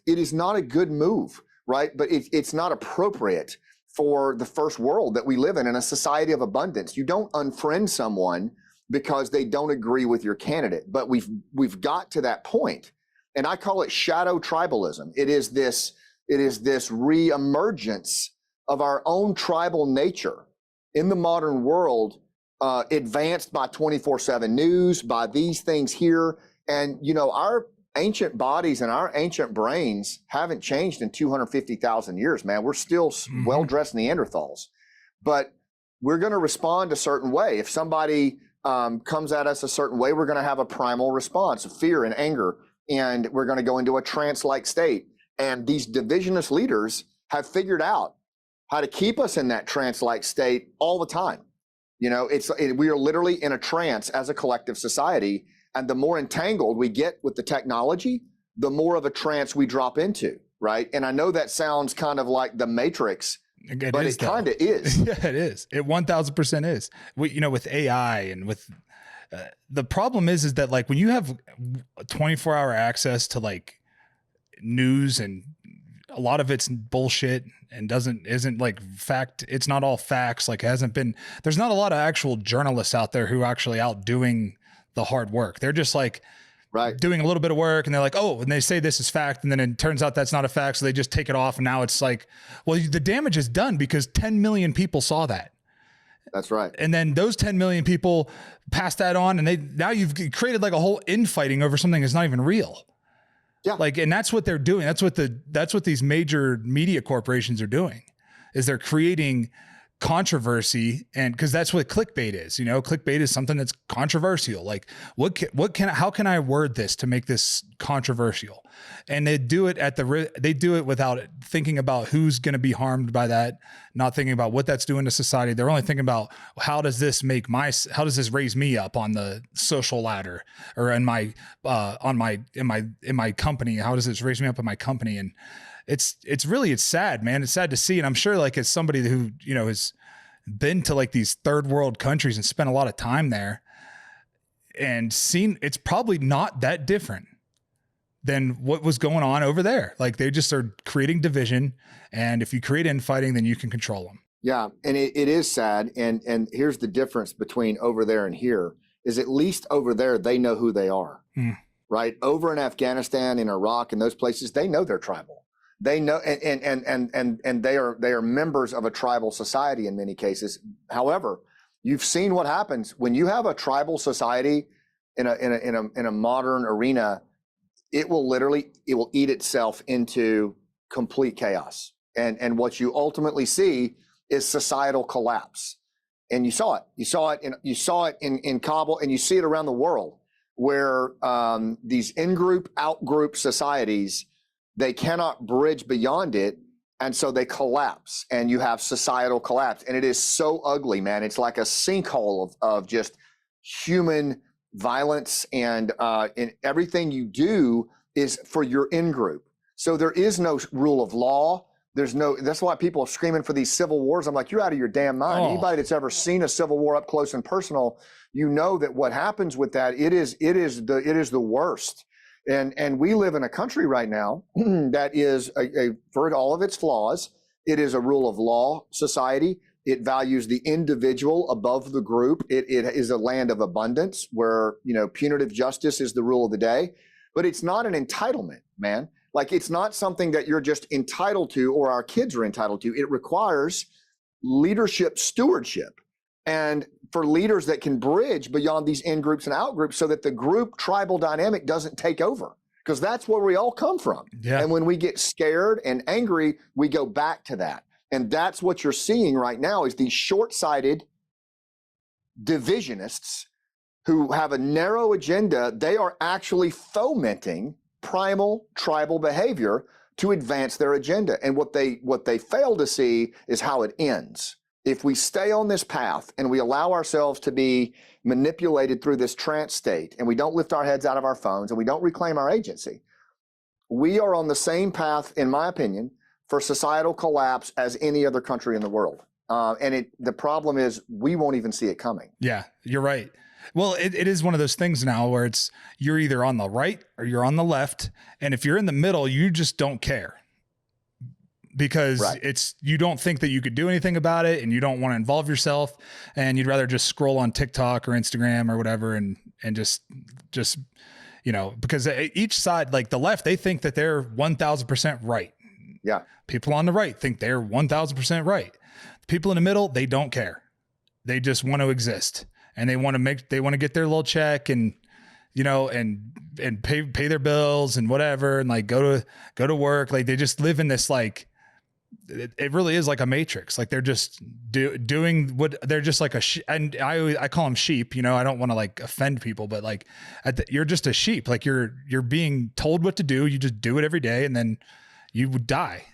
is not a good move. Right. But it's not appropriate for the first world that we live in a society of abundance. You don't unfriend someone because they don't agree with your candidate. But we've got to that point. And I call it shadow tribalism. It is this re-emergence of our own tribal nature in the modern world, advanced by 24/7 news, by these things here. And, our ancient bodies and our ancient brains haven't changed in 250,000 years, man. We're still well-dressed Neanderthals, but we're going to respond a certain way. If somebody comes at us a certain way, we're going to have a primal response of fear and anger, and we're going to go into a trance-like state. And these divisionist leaders have figured out how to keep us in that trance-like state all the time. You know, we are literally in a trance as a collective society. And the more entangled we get with the technology, the more of a trance we drop into, right? And I know that sounds kind of like the Matrix, but it kind of is. Yeah, it is. It 1000% is. With AI and with the problem is that like when you have 24-hour access to like news, and a lot of it's bullshit and isn't like fact. It's not all facts. Like there's not a lot of actual journalists out there who are actually out doing the hard work. They're just like doing a little bit of work, and they're like, oh, and they say this is fact, and then it turns out that's not a fact. So they just take it off. And now it's like, well, the damage is done because 10 million people saw that. That's right. And then those 10 million people pass that on, and now you've created like a whole infighting over something that's not even real. Yeah. Like, and that's what they're doing. That's what these major media corporations are doing, is they're creating controversy. And cause that's what clickbait is, clickbait is something that's controversial. Like how can I word this to make this controversial? And they do it without thinking about who's going to be harmed by that, not thinking about what that's doing to society. They're only thinking about how does this raise me up on the social ladder, or in my company? How does this raise me up in my company? And it's sad, man. It's sad to see. And I'm sure like as somebody who, has been to like these third world countries and spent a lot of time there and seen, it's probably not that different than what was going on over there. Like they just are creating division. And if you create infighting, then you can control them. Yeah. And it is sad. And here's the difference between over there and here is at least over there, they know who they are, right? Over in Afghanistan, in Iraq, and those places, they know they're tribal. They know, and they are members of a tribal society in many cases. However, you've seen what happens when you have a tribal society in a modern arena. It will eat itself into complete chaos. And what you ultimately see is societal collapse. And you saw it in Kabul, and you see it around the world, where these in-group, out-group societies, they cannot bridge beyond it. And so they collapse, and you have societal collapse. And it is so ugly, man. It's like a sinkhole of just human violence, and everything you do is for your in-group. So there is no rule of law. That's why people are screaming for these civil wars. I'm like, you're out of your damn mind. Anybody that's ever seen a civil war up close and personal, you know that what happens with that, it is the worst. And we live in a country right now that is for all of its flaws, it is a rule of law society. It values the individual above the group. It is a land of abundance where, punitive justice is the rule of the day. But it's not an entitlement, man. Like, it's not something that you're just entitled to, or our kids are entitled to. It requires leadership stewardship, and for leaders that can bridge beyond these in-groups and out-groups so that the group tribal dynamic doesn't take over, because that's where we all come from. Yeah. And when we get scared and angry, we go back to that. And that's what you're seeing right now, is these short-sighted divisionists who have a narrow agenda. They are actually fomenting primal tribal behavior to advance their agenda. And what they fail to see is how it ends. If we stay on this path and we allow ourselves to be manipulated through this trance state, and we don't lift our heads out of our phones, and we don't reclaim our agency, we are on the same path, in my opinion, for societal collapse as any other country in the world. And the problem is we won't even see it coming. Yeah, you're right. Well, it is one of those things now where you're either on the right or you're on the left. And if you're in the middle, you just don't care, because you don't think that you could do anything about it, and you don't want to involve yourself, and you'd rather just scroll on TikTok or Instagram or whatever. And just, because each side, like the left, they think that they're 1000% right. Yeah. People on the right think they're 1000% right. The people in the middle, they don't care. They just want to exist, and they want to get their little check, and, and pay their bills and whatever. And like go to work. Like they just live in this, like, it really is like a matrix. Like they're just doing what they're just like and I call them sheep, you know, I don't want to like offend people, but like you're just a sheep. Like you're being told what to do. You just do it every day and then you would die.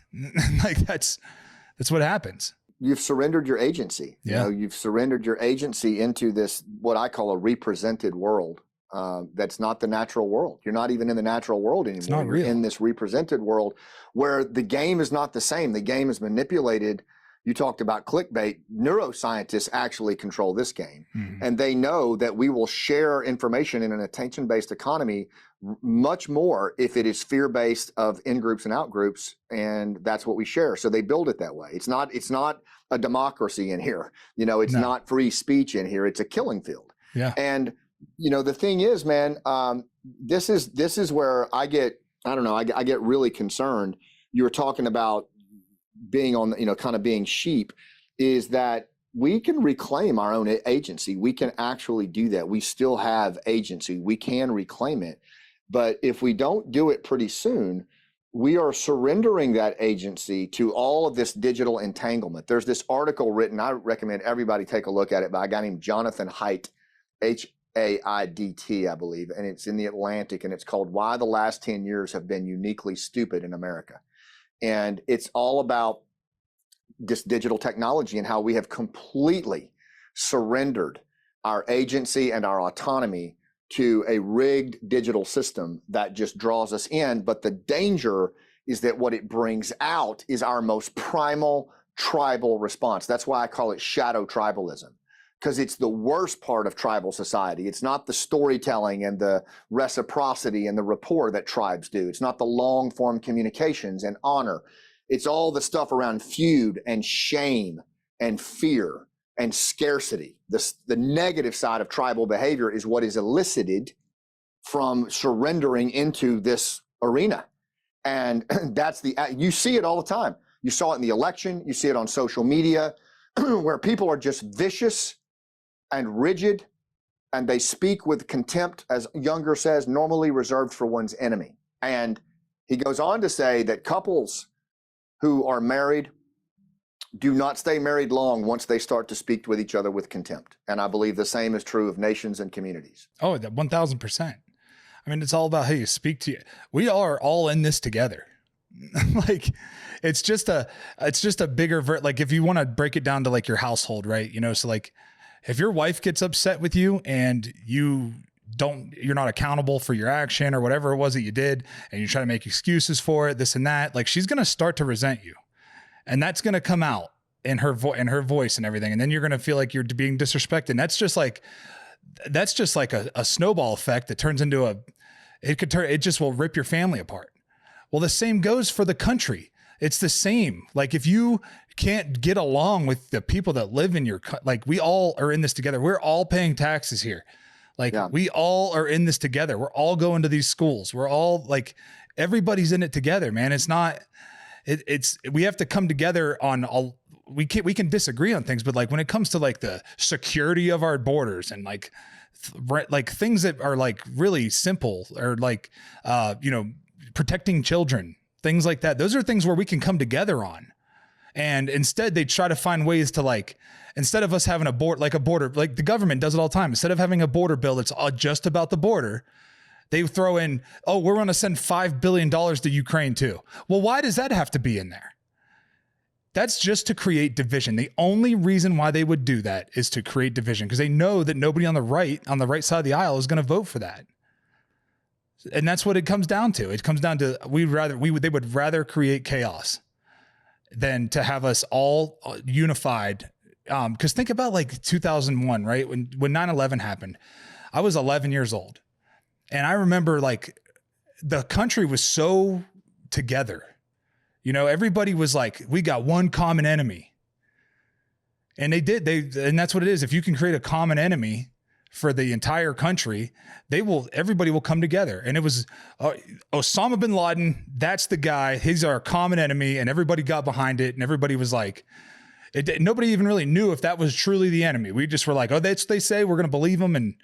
Like that's what happens. You've surrendered your agency. Yeah. You know, you've surrendered your agency into this, what I call a represented world. That's not the natural world. You're not even in the natural world anymore. It's not real. You're in this represented world where the game is not the same. The game is manipulated. You talked about clickbait. Neuroscientists actually control this game. Mm-hmm. And they know that we will share information in an attention-based economy much more if it is fear-based of in-groups and out-groups, and that's what we share. So they build it that way. It's not a democracy in here. You know, it's not free speech in here. It's a killing field. Yeah. And you know, the thing is, man, this is where I get really concerned. You were talking about being on, you know, kind of being sheep, is that we can reclaim our own agency. We can actually do that. We still have agency. We can reclaim it. But if we don't do it pretty soon, we are surrendering that agency to all of this digital entanglement. There's this article written, I recommend everybody take a look at it, by a guy named Jonathan Haidt, Haidt, I believe, and it's in the Atlantic, and it's called Why the Last 10 Years Have Been Uniquely Stupid in America. And it's all about this digital technology and how we have completely surrendered our agency and our autonomy to a rigged digital system that just draws us in. But the danger is that what it brings out is our most primal tribal response. That's why I call it shadow tribalism, because it's the worst part of tribal society. It's not the storytelling and the reciprocity and the rapport that tribes do. It's not the long form communications and honor. It's all the stuff around feud and shame and fear and scarcity. The negative side of tribal behavior is what is elicited from surrendering into this arena. And you see it all the time. You saw it in the election. You see it on social media where people are just vicious and rigid, and they speak with contempt, as Younger says, normally reserved for one's enemy. And he goes on to say that couples who are married do not stay married long once they start to speak with each other with contempt. And I believe the same is true of nations and communities. Oh, 1,000%. I mean, it's all about how you speak to you. We are all in this together. Like, it's just a bigger, like if you want to break it down to like your household, right? You know, so like if your wife gets upset with you and you're not accountable for your action or whatever it was that you did, and you try to make excuses for it, this and that, like she's going to start to resent you. And that's going to come out in her voice and everything. And then you're going to feel like you're being disrespected. And that's just like a snowball effect that turns into it just will rip your family apart. Well, the same goes for the country. It's the same. Like if you can't get along with the people that live in like we all are in this together. We're all paying taxes here. Like we all are in this together. We're all going to these schools. We're all like, everybody's in it together, man. It's not, we have to come together on all, we can disagree on things, but like when it comes to like the security of our borders and like things that are like really simple, or like, protecting children, things like that. Those are things where we can come together on. And instead they try to find ways to like, instead of us having a border, like the government does it all the time. Instead of having a border bill that's all just about the border, they throw in, oh, we're going to send $5 billion to Ukraine too. Well, why does that have to be in there? That's just to create division. The only reason why they would do that is to create division, because they know that nobody on the right side of the aisle is going to vote for that. And that's what it comes down to. It comes down to they would rather create chaos than to have us all unified. Because think about like 2001, right? When 9/11 happened, I was 11 years old. And I remember like the country was so together. You know, everybody was like, we got one common enemy. And and that's what it is. If you can create a common enemy for the entire country, everybody will come together. And it was Osama bin Laden. That's the guy. He's our common enemy. And everybody got behind it. And everybody was like, nobody even really knew if that was truly the enemy. We just were like, oh, they say, we're going to believe them. And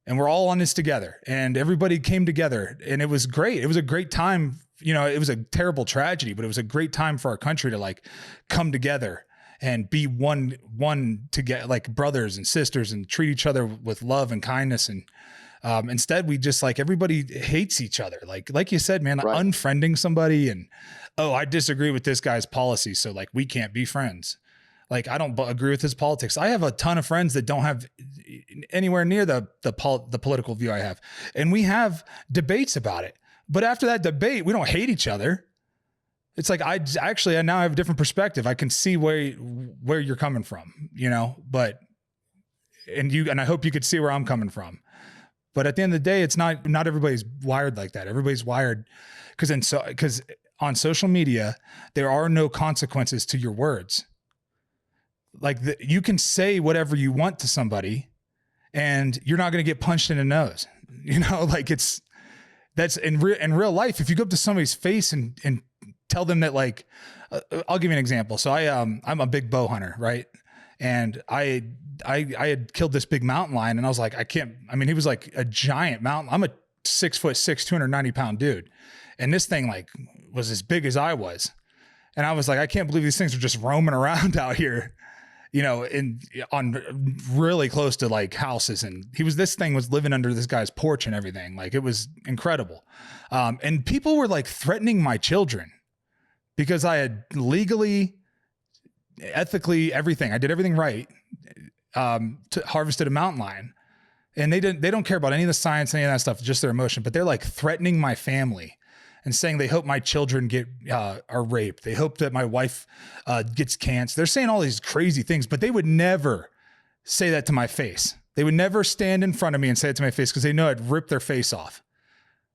and we're all on this together, and everybody came together, and it was great. It was a great time. You know, it was a terrible tragedy, but it was a great time for our country to like come together and be one to get like brothers and sisters and treat each other with love and kindness. And instead we just like, everybody hates each other. Like you said, man, Right. unfriending somebody and, oh, I disagree with this guy's policy, so like we can't be friends. Like, I don't agree with his politics. I have a ton of friends that don't have anywhere near the political view I have. And we have debates about it. But after that debate, we don't hate each other. It's like, I now have a different perspective. I can see where you're coming from, you know, and I hope you could see where I'm coming from. But at the end of the day, it's not everybody's wired like that. Everybody's wired because on social media, there are no consequences to your words. Like you can say whatever you want to somebody and you're not going to get punched in the nose, you know, like that's in real life. If you go up to somebody's face and tell them that, like, I'll give you an example. So I'm a big bow hunter, right? And I had killed this big mountain lion, and I was like, he was like a giant mountain. I'm a 6'6", 290 pound dude. And this thing like was as big as I was. And I was like, I can't believe these things are just roaming around out here, you know, on really close to like houses. And this thing was living under this guy's porch and everything. Like, it was incredible. And people were like threatening my children because I had legally, ethically, everything. I did everything right, harvested a mountain lion. And they don't care about any of the science, any of that stuff, just their emotion. But they're like threatening my family and saying they hope my children are raped. They hope that my wife gets cancer. They're saying all these crazy things, but they would never say that to my face. They would never stand in front of me and say it to my face because they know I'd rip their face off.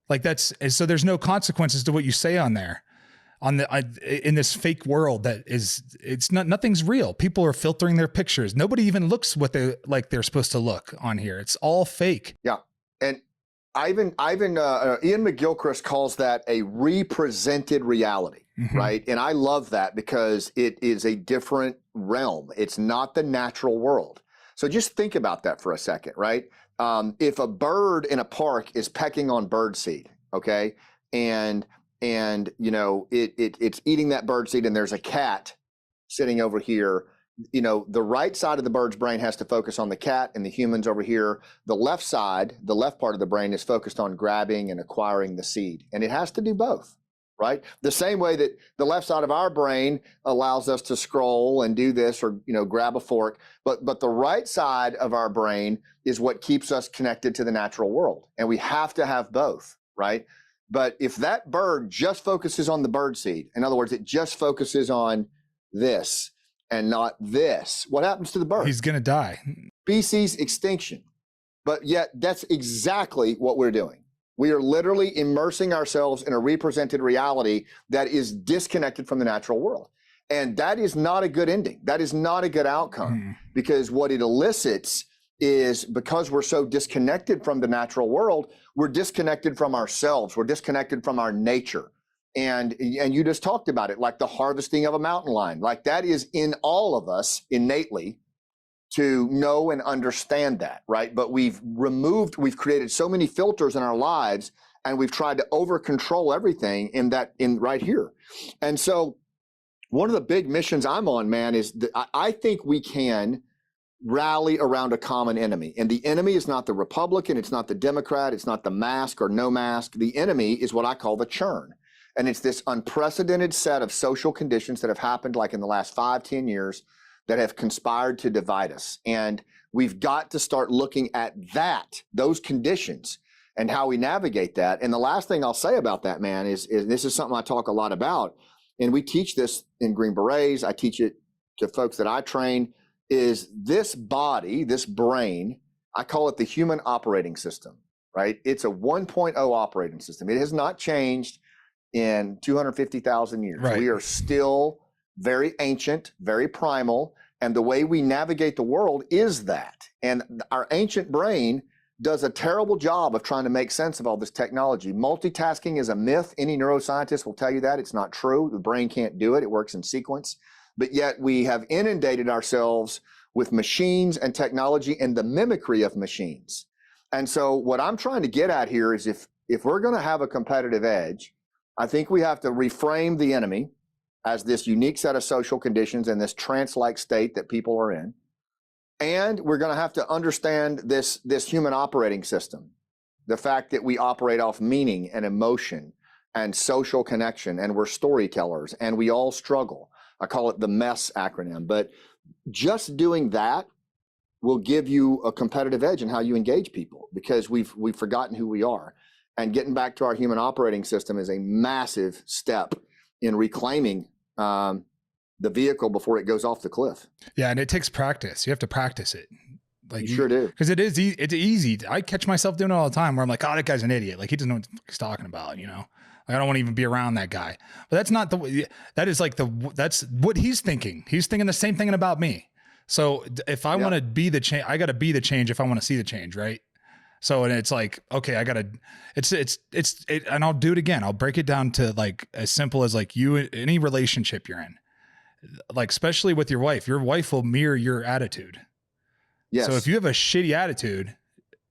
Like, so there's no consequences to what you say on there. In this fake world nothing's real. People are filtering their pictures. Nobody even looks what they're supposed to look on here. It's all fake. Yeah. And Ian McGilchrist calls that a represented reality, right? And I love that because it is a different realm. It's not the natural world. So just think about that for a second, right? If a bird in a park is pecking on birdseed, okay, and you know it's eating that birdseed, and there's a cat sitting over here, you know, the right side of the bird's brain has to focus on the cat, and the humans over here, the left side, the left part of the brain is focused on grabbing and acquiring the seed. And it has to do both, right? The same way that the left side of our brain allows us to scroll and do this, or, you know, grab a fork. But the right side of our brain is what keeps us connected to the natural world. And we have to have both, right? But if that bird just focuses on the birdseed, in other words, it just focuses on this and not this, what happens to the bird? He's going to die. Species extinction. But yet that's exactly what we're doing. We are literally immersing ourselves in a represented reality that is disconnected from the natural world. And that is not a good ending. That is not a good outcome, because what it elicits is, because we're so disconnected from the natural world, we're disconnected from ourselves. We're disconnected from our nature. And you just talked about it, like the harvesting of a mountain lion. Like, that is in all of us innately to know and understand that, right? But we've created so many filters in our lives, and we've tried to over control everything in right here. And so one of the big missions I'm on, man, is that I think we can rally around a common enemy. And the enemy is not the Republican, it's not the Democrat, it's not the mask or no mask. The enemy is what I call the churn. And it's this unprecedented set of social conditions that have happened, like in the last 5-10 years, that have conspired to divide us. And we've got to start looking at those conditions and how we navigate that. And the last thing I'll say about that, man, is this is something I talk a lot about, and we teach this in Green Berets. I teach it to folks that I train, is this body, this brain, I call it the human operating system, right? It's a 1.0 operating system. It has not changed in 250,000 years. Right. We are still very ancient, very primal, and the way we navigate the world is that. And our ancient brain does a terrible job of trying to make sense of all this technology. Multitasking is a myth. Any neuroscientist will tell you that. It's not true. The brain can't do it. It works in sequence. But yet we have inundated ourselves with machines and technology and the mimicry of machines. And so what I'm trying to get at here is if we're going to have a competitive edge, I think we have to reframe the enemy as this unique set of social conditions and this trance-like state that people are in. And we're going to have to understand this human operating system, the fact that we operate off meaning and emotion and social connection, and we're storytellers, and we all struggle. I call it the MESS acronym. But just doing that will give you a competitive edge in how you engage people, because we've forgotten who we are. And getting back to our human operating system is a massive step in reclaiming the vehicle before it goes off the cliff. Yeah, and it takes practice. You have to practice it. Like you sure do. Because it's easy. I catch myself doing it all the time where I'm like, oh, that guy's an idiot. Like, he doesn't know what he's talking about, you know? Like, I don't want to even be around that guy. But that's not that's what he's thinking. He's thinking the same thing about me. So if I want to be the change, I got to be the change if I want to see the change, right? So, and it's like, okay, I gotta, and I'll do it again. I'll break it down to like as simple as like any relationship you're in, like especially with your wife will mirror your attitude. Yes. So if you have a shitty attitude,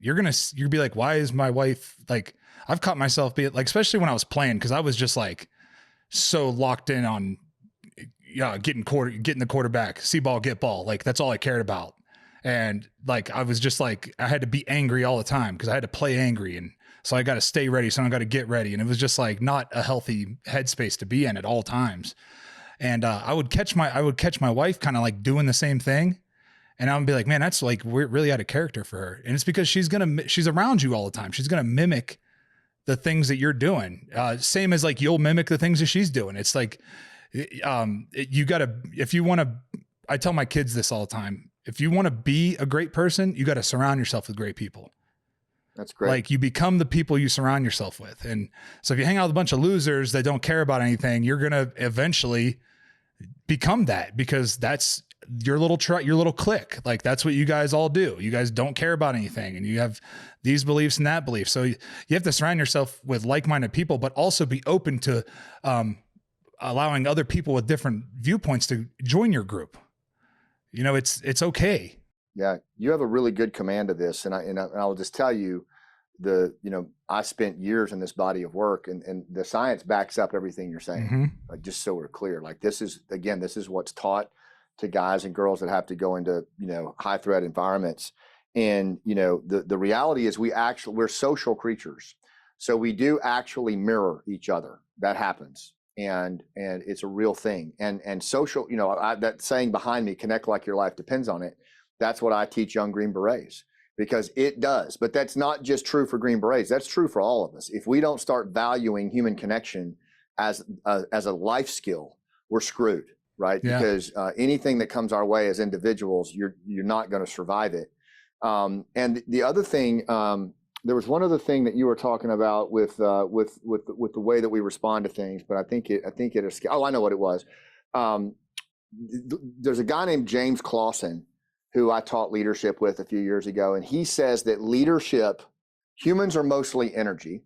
you'll be like, why is my wife like? I've caught myself being like, especially when I was playing, because I was just like so locked in on getting the quarterback, see ball, get ball. Like that's all I cared about. And like, I was just like, I had to be angry all the time because I had to play angry. And so I got to stay ready. So I got to get ready. And it was just like not a healthy headspace to be in at all times. And I would catch my wife kind of like doing the same thing. And I would be like, man, that's like, we're really out of character for her. And it's because she's around you all the time. She's going to mimic the things that you're doing. Same as like, you'll mimic the things that she's doing. It's like, I tell my kids this all the time. If you want to be a great person, you got to surround yourself with great people. That's great. Like you become the people you surround yourself with. And so if you hang out with a bunch of losers that don't care about anything, you're going to eventually become that, because that's your little clique. Like that's what you guys all do. You guys don't care about anything and you have these beliefs and that belief. So you have to surround yourself with like-minded people, but also be open to allowing other people with different viewpoints to join your group. You know, it's okay. Yeah. You have a really good command of this. And I'll just tell you I spent years in this body of work and the science backs up everything you're saying. Mm-hmm. Like, just so we're clear, like this is what's taught to guys and girls that have to go into, high threat environments. And, the reality is we're social creatures. So we do actually mirror each other. That happens. And it's a real thing. And social, that saying behind me, connect like your life depends on it. That's what I teach young Green Berets, because it does. But that's not just true for Green Berets. That's true for all of us. If we don't start valuing human connection as a life skill, we're screwed, right? Yeah. Because anything that comes our way as individuals, you're not going to survive it. And the other thing, there was one other thing that you were talking about with the way that we respond to things, but I think it escaped. Oh, I know what it was. There's a guy named James Clausen who I taught leadership with a few years ago, and he says that humans are mostly energy,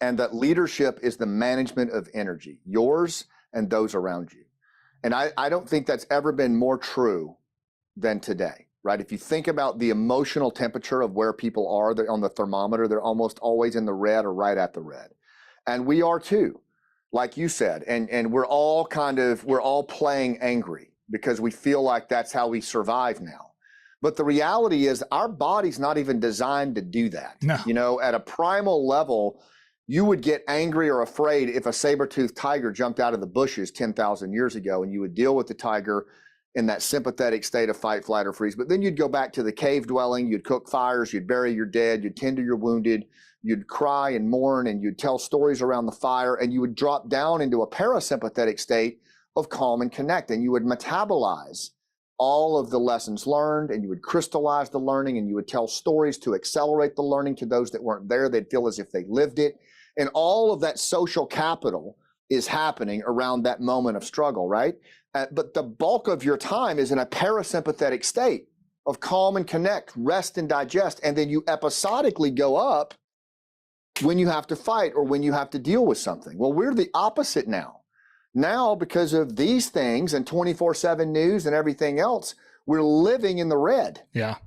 and that leadership is the management of energy, yours and those around you. And I don't think that's ever been more true than today. Right? If you think about the emotional temperature of where people are on the thermometer, they're almost always in the red or right at the red. And we are too, like you said, and we're all playing angry because we feel like that's how we survive now. But the reality is our body's not even designed to do that. No. At a primal level, you would get angry or afraid if a saber-toothed tiger jumped out of the bushes 10,000 years ago, and you would deal with the tiger in that sympathetic state of fight, flight, or freeze. But then you'd go back to the cave dwelling, you'd cook fires, you'd bury your dead, you'd tend to your wounded, you'd cry and mourn, and you'd tell stories around the fire, and you would drop down into a parasympathetic state of calm and connect, and you would metabolize all of the lessons learned, and you would crystallize the learning, and you would tell stories to accelerate the learning to those that weren't there. They'd feel as if they lived it. And all of that social capital is happening around that moment of struggle, right? But the bulk of your time is in a parasympathetic state of calm and connect, rest and digest. And then you episodically go up when you have to fight or when you have to deal with something. Well, we're the opposite now. Now, because of these things and 24/7 news and everything else, we're living in the red. Yeah.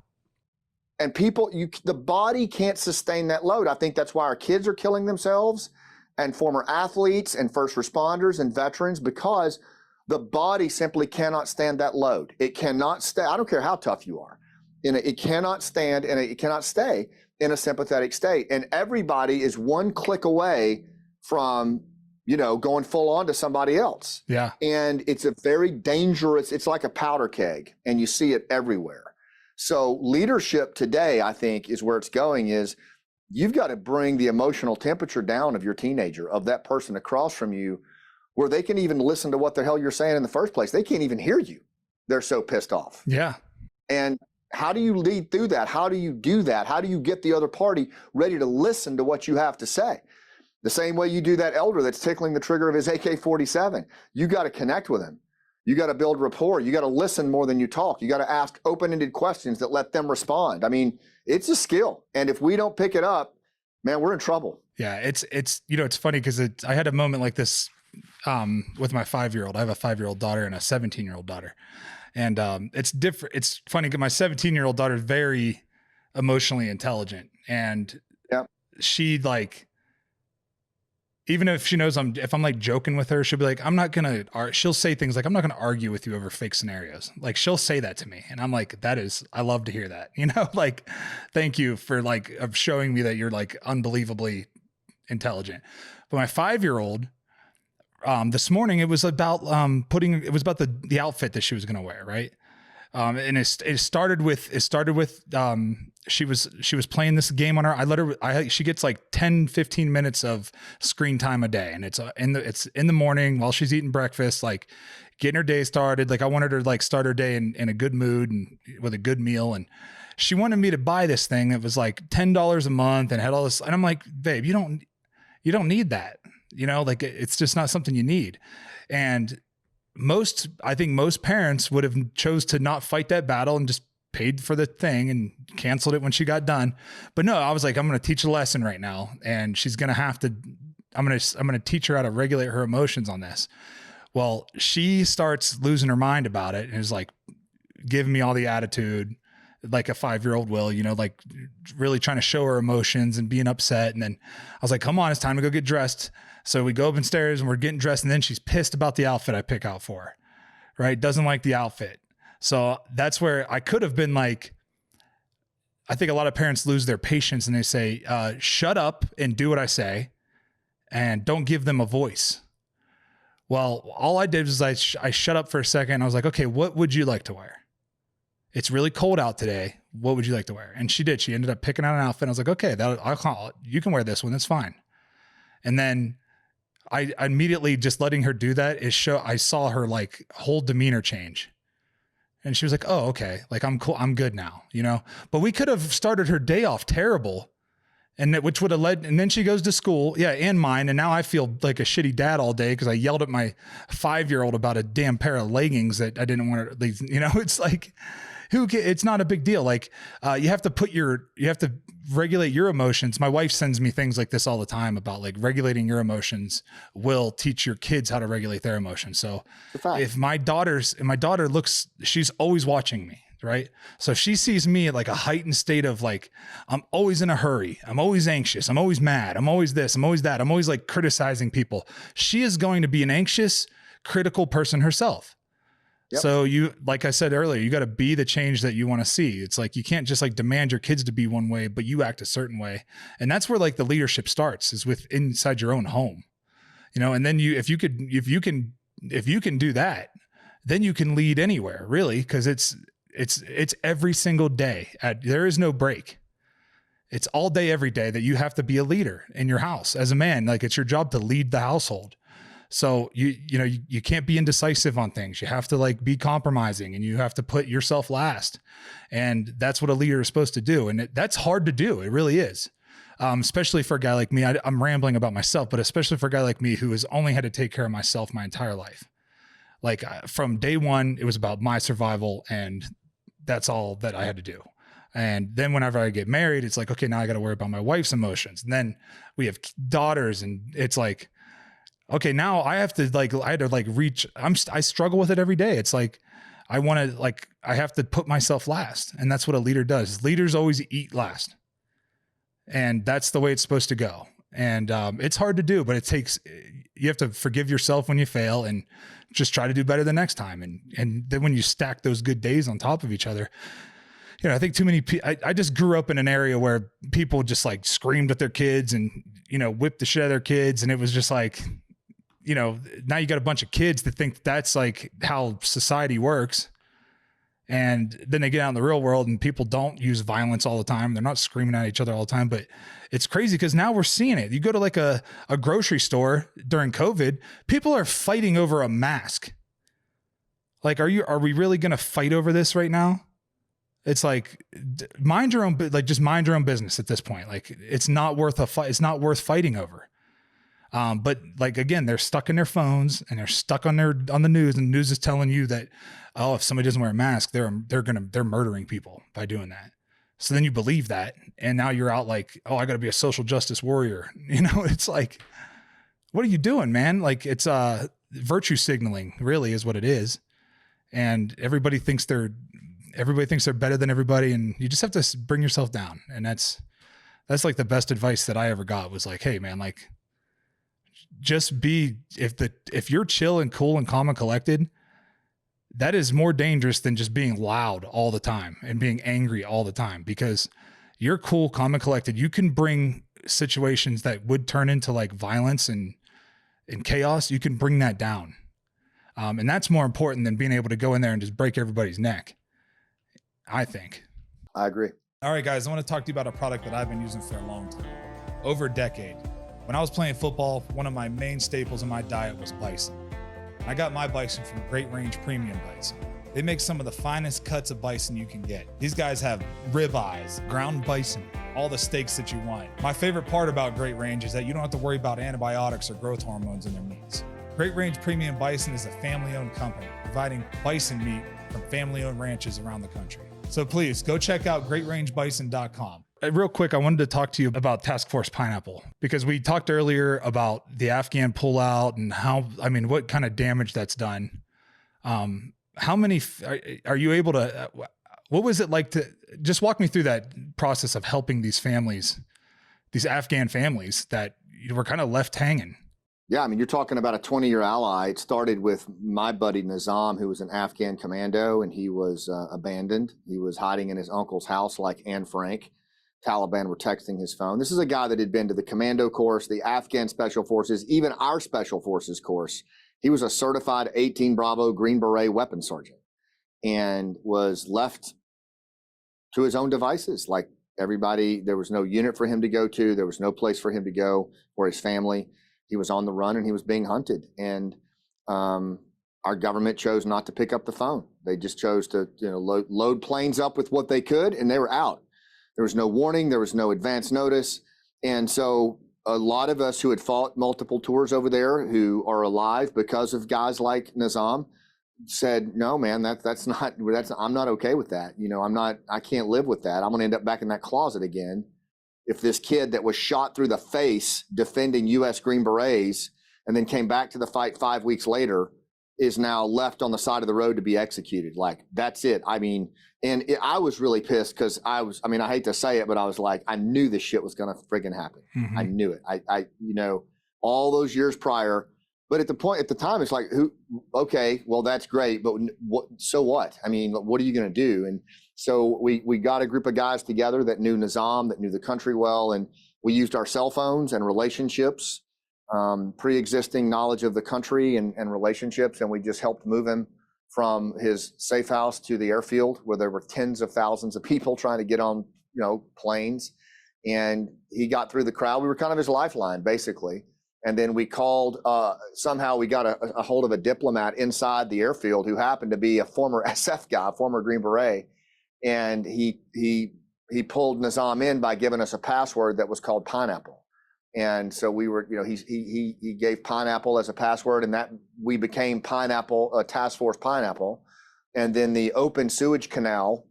And the body can't sustain that load. I think that's why our kids are killing themselves, and former athletes and first responders and veterans, because the body simply cannot stand that load. It cannot stay. I don't care how tough you are. It cannot stand, and it cannot stay in a sympathetic state. And everybody is one click away from, going full on to somebody else. Yeah. And it's a very dangerous, it's like a powder keg, and you see it everywhere. So leadership today, I think, is where it's going, is you've got to bring the emotional temperature down of your teenager, of that person across from you, where they can even listen to what the hell you're saying in the first place. They can't even hear you. They're so pissed off. Yeah. And how do you lead through that? How do you do that? How do you get the other party ready to listen to what you have to say? The same way you do that elder that's tickling the trigger of his AK-47. You got to connect with him. You got to build rapport. You got to listen more than you talk. You got to ask open-ended questions that let them respond. I mean, it's a skill. And if we don't pick it up, man, we're in trouble. Yeah. It's funny because I had a moment like this with my 5-year-old. I have a 5-year-old daughter and a 17-year-old daughter. And it's different. It's funny because my 17-year-old daughter is very emotionally intelligent. And she even if she knows if I'm like joking with her, she'll be like, she'll say things like, I'm not going to argue with you over fake scenarios. Like she'll say that to me. And I'm like, I love to hear that, like, thank you for of showing me that you're like unbelievably intelligent. But my 5-year-old, this morning, it was about the outfit that she was going to wear. Right. And it started with she was playing this game on her. She gets like 10, 15 minutes of screen time a day. And it's in the morning while she's eating breakfast, like getting her day started. Like I wanted her to start her day in a good mood and with a good meal. And she wanted me to buy this thing that was like $10 a month and had all this. And I'm like, babe, you don't need that. It's just not something you need. And I think most parents would have chose to not fight that battle and just paid for the thing and canceled it when she got done. But no, I was like, I'm going to teach a lesson right now. And she's going to have to, I'm going to teach her how to regulate her emotions on this. Well, she starts losing her mind about it and is like giving me all the attitude, like a 5-year-old will, like really trying to show her emotions and being upset. And then I was like, come on, it's time to go get dressed. So we go upstairs and we're getting dressed. And then she's pissed about the outfit I pick out for her, right? Doesn't like the outfit. So that's where I could have been like, I think a lot of parents lose their patience and they say, shut up and do what I say and don't give them a voice. Well, all I did was I shut up for a second. I was like, okay, what would you like to wear? It's really cold out today. What would you like to wear? And she did. She ended up picking out an outfit. I was like, okay, you can wear this one. That's fine. And then I immediately just letting her do that I saw her like whole demeanor change. And she was like, oh, okay. Like, I'm cool. I'm good now, but we could have started her day off terrible which would have led, and then she goes to school. Yeah. And mine. And now I feel like a shitty dad all day because I yelled at my 5-year-old about a damn pair of leggings that I didn't want to leave. It's like, it's not a big deal. Like, you have to regulate your emotions. My wife sends me things like this all the time about like regulating your emotions will teach your kids how to regulate their emotions. So if my daughter she's always watching me, right? So if she sees me at like a heightened state of like, I'm always in a hurry. I'm always anxious. I'm always mad. I'm always this. I'm always that. I'm always like criticizing people. She is going to be an anxious, critical person herself. Yep. So like I said earlier, you got to be the change that you want to see. It's like, you can't just like demand your kids to be one way, but you act a certain way. And that's where like the leadership starts, is with inside your own home, and then if you can do that, then you can lead anywhere, really. Cause it's every single day. There is no break. It's all day, every day that you have to be a leader in your house as a man. Like, it's your job to lead the household. So you can't be indecisive on things. You have to like be compromising, and you have to put yourself last. And that's what a leader is supposed to do. And that's hard to do. It really is. Especially for a guy like me. I'm rambling about myself, but especially for a guy like me who has only had to take care of myself my entire life. Like, from day one, it was about my survival, and that's all that I had to do. And then whenever I get married, it's like, okay, now I got to worry about my wife's emotions. And then we have daughters, and it's like, okay, now I had to reach, I struggle with it every day. It's like, I have to put myself last. And that's what a leader does. Leaders always eat last. And that's the way it's supposed to go. And it's hard to do, but you have to forgive yourself when you fail and just try to do better the next time. And then when you stack those good days on top of each other, I think too many people, I just grew up in an area where people just like screamed at their kids and, whipped the shit out of their kids. And it was just like, now you got a bunch of kids that think that's like how society works. And then they get out in the real world and people don't use violence all the time. They're not screaming at each other all the time, but it's crazy because now we're seeing it. You go to like a grocery store during COVID, people are fighting over a mask. Like, are we really going to fight over this right now? It's like, just mind your own business at this point. Like, it's not worth a fight. It's not worth fighting over. But like, again, they're stuck in their phones and they're stuck on the news, and the news is telling you that, oh, if somebody doesn't wear a mask, they're murdering people by doing that. So then you believe that. And now you're out like, oh, I gotta be a social justice warrior. It's like, what are you doing, man? Like, it's virtue signaling really is what it is. And everybody thinks they're better than everybody. And you just have to bring yourself down. And that's like the best advice that I ever got was like, hey man, like, just be, if you're chill and cool and calm and collected, that is more dangerous than just being loud all the time and being angry all the time, because you're cool, calm and collected. You can bring situations that would turn into like violence and chaos. You can bring that down. And that's more important than being able to go in there and just break everybody's neck, I think. I agree. All right, guys, I want to talk to you about a product that I've been using for a long time, over a decade. When I was playing football, one of my main staples in my diet was bison. I got my bison from Great Range Premium Bison. They make some of the finest cuts of bison you can get. These guys have ribeyes, ground bison, all the steaks that you want. My favorite part about Great Range is that you don't have to worry about antibiotics or growth hormones in their meats. Great Range Premium Bison is a family-owned company providing bison meat from family-owned ranches around the country. So please go check out greatrangebison.com. Real quick, I wanted to talk to you about Task Force Pineapple, because we talked earlier about the Afghan pullout and what kind of damage that's done. How many are you able to, what was it like to just walk me through that process of helping these families, these Afghan families that were kind of left hanging? Yeah, you're talking about a 20-year ally. It started with my buddy Nizam, who was an Afghan commando, and he was abandoned. He was hiding in his uncle's house like Anne Frank. Taliban were texting his phone. This is a guy that had been to the commando course, the Afghan Special Forces, even our Special Forces course. He was a certified 18 Bravo Green Beret weapons sergeant and was left to his own devices. Like everybody, there was no unit for him to go to. There was no place for him to go or his family. He was on the run and he was being hunted. And our government chose not to pick up the phone. They just chose to load planes up with what they could, and they were out. There was no warning. There was no advance notice. And so a lot of us who had fought multiple tours over there, who are alive because of guys like Nizam, said, no, man, I'm not okay with that. I can't live with that. I'm going to end up back in that closet again. If this kid that was shot through the face defending U.S. Green Berets and then came back to the fight 5 weeks later is now left on the side of the road to be executed. Like, that's it. I was really pissed because I hate to say it, but I was like, I knew this shit was going to friggin' happen. Mm-hmm. I knew it. I all those years prior, but at the time, it's like, okay, well, that's great, but so what? What are you going to do? And so we got a group of guys together that knew Nizam, that knew the country well, and we used our cell phones and relationships, pre-existing knowledge of the country and relationships, and we just helped move him from his safe house to the airfield where there were tens of thousands of people trying to get on, planes. And he got through the crowd. We were kind of his lifeline, basically. And then we called, somehow we got a hold of a diplomat inside the airfield who happened to be a former SF guy, former Green Beret. And he pulled Nizam in by giving us a password that was called Pineapple. And so we were, he gave Pineapple as a password, and that we became Pineapple, Task Force Pineapple. And then the open sewage canal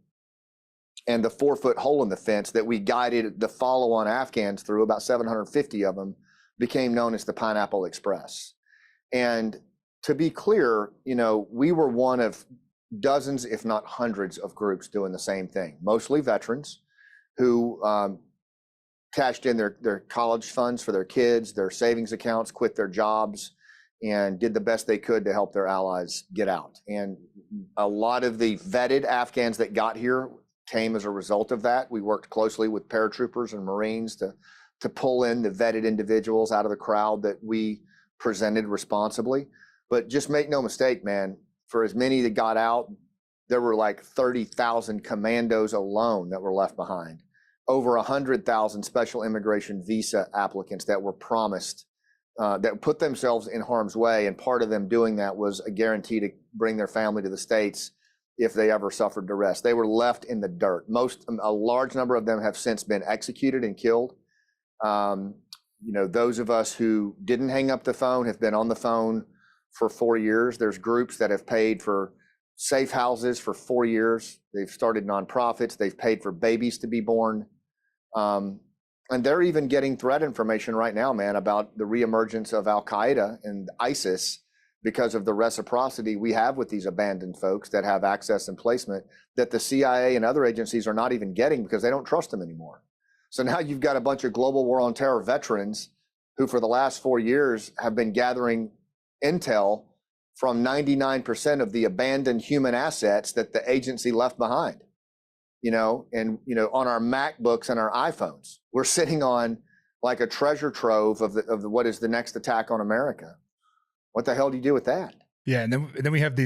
and the 4-foot hole in the fence that we guided the follow-on Afghans through, about 750 of them, became known as the Pineapple Express. And to be clear, we were one of dozens, if not hundreds of groups doing the same thing, mostly veterans who cashed in their college funds for their kids, their savings accounts, quit their jobs, and did the best they could to help their allies get out. And a lot of the vetted Afghans that got here came as a result of that. We worked closely with paratroopers and Marines to pull in the vetted individuals out of the crowd that we presented responsibly. But just make no mistake, man, for as many that got out, there were like 30,000 commandos alone that were left behind. Over 100,000 special immigration visa applicants that were promised, that put themselves in harm's way. And part of them doing that was a guarantee to bring their family to the States if they ever suffered duress. They were left in the dirt. A large number of them have since been executed and killed. Those of us who didn't hang up the phone have been on the phone for 4 years. There's groups that have paid for safe houses for 4 years. They've started nonprofits. They've paid for babies to be born. And they're even getting threat information right now, man, about the reemergence of Al-Qaeda and ISIS because of the reciprocity we have with these abandoned folks that have access and placement that the CIA and other agencies are not even getting because they don't trust them anymore. So now you've got a bunch of global war on terror veterans who for the last 4 years have been gathering intel from 99% of the abandoned human assets that the agency left behind, on our MacBooks and our iPhones. We're sitting on like a treasure trove of what is the next attack on America. What the hell do you do with that? Yeah. And then we have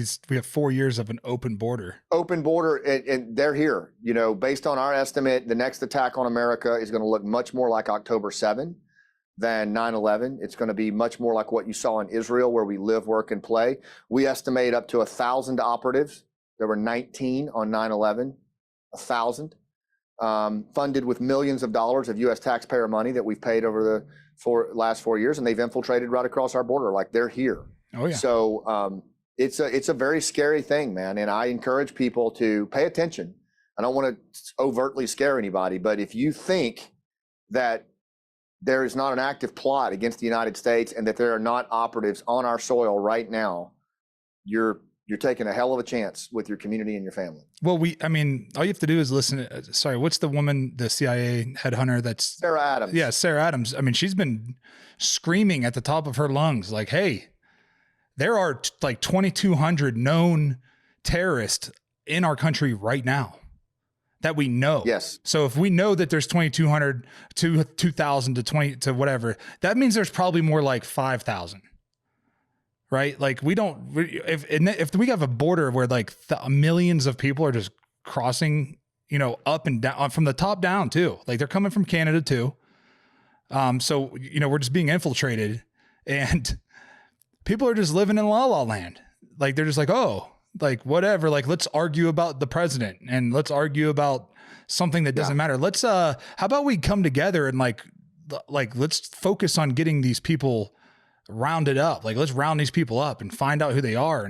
4 years of an open border. Open border, and they're here. Based on our estimate, the next attack on America is going to look much more like October 7 than 9/11. It's going to be much more like what you saw in Israel, where we live, work, and play. We estimate up to 1,000 operatives. There were 19 on 9/11, 1,000, funded with millions of dollars of U.S. taxpayer money that we've paid over the last 4 years, and they've infiltrated right across our border. Like, they're here. Oh yeah. So it's a very scary thing, man. And I encourage people to pay attention. I don't want to overtly scare anybody, but if you think that there is not an active plot against the United States and that there are not operatives on our soil right now, you're taking a hell of a chance with your community and your family. Well, all you have to do is listen. What's the woman, the CIA headhunter? That's Sarah Adams. Yeah, Sarah Adams. She's been screaming at the top of her lungs, like, hey, there are like 2,200 known terrorists in our country right now that we know. Yes. So if we know that there's 2,200 to 2,000 to 20 to whatever, that means there's probably more like 5,000. Right? Like, if we have a border where like millions of people are just crossing, up and down from the top down too. Like, they're coming from Canada too. So, we're just being infiltrated and people are just living in la la land. Like, they're just like, oh, like whatever, like, let's argue about the president and let's argue about something that doesn't matter. Let's, how about we come together and like, let's focus on getting these people rounded up. Like, let's round these people up and find out who they are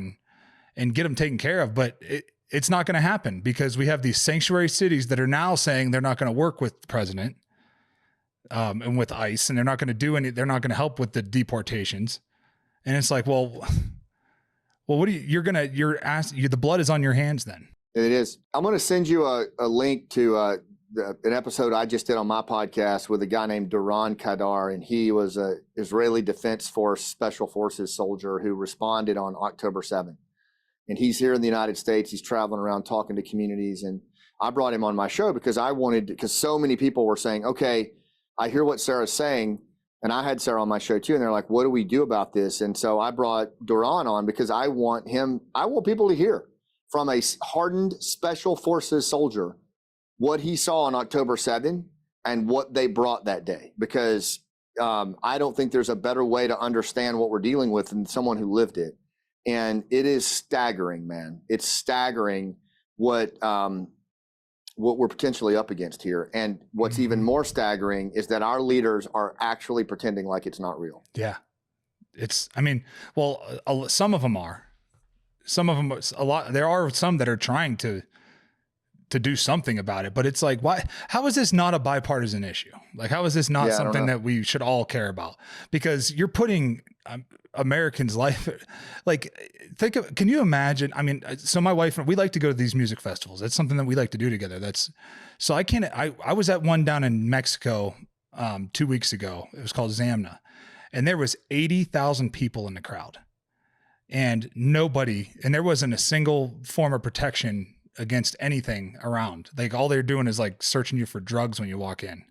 and get them taken care of. But it's not going to happen because we have these sanctuary cities that are now saying they're not going to work with the president and with ICE, and they're not going to they're not going to help with the deportations. And it's like, well, what do the blood is on your hands then. It is. I'm going to send you a link to an episode I just did on my podcast with a guy named Duran Kadar, and he was a Israeli Defense Force Special Forces soldier who responded on October 7th. And he's here in the United States. He's traveling around talking to communities. And I brought him on my show because because so many people were saying, okay, I hear what Sarah's saying. And I had Sarah on my show too. And they're like, what do we do about this? And so I brought Duran on because I want people to hear from a hardened Special Forces soldier what he saw on October 7th and what they brought that day. Because I don't think there's a better way to understand what we're dealing with than someone who lived it. And it is staggering, man. It's staggering what we're potentially up against here. And what's even more staggering is that our leaders are actually pretending like it's not real. Yeah. Some of them are. Some of them, a lot. There are some that are trying to do something about it, but it's like, why? How is this not a bipartisan issue? Like, how is this not something that we should all care about? Because you're putting Americans' life. Like, can you imagine? I mean, so my wife, we like to go to these music festivals. That's something that we like to do together. So I was at one down in Mexico 2 weeks ago. It was called Zamna, and there was 80,000 people in the crowd, and there wasn't a single form of protection against anything around. Like, all they're doing is like searching you for drugs when you walk in.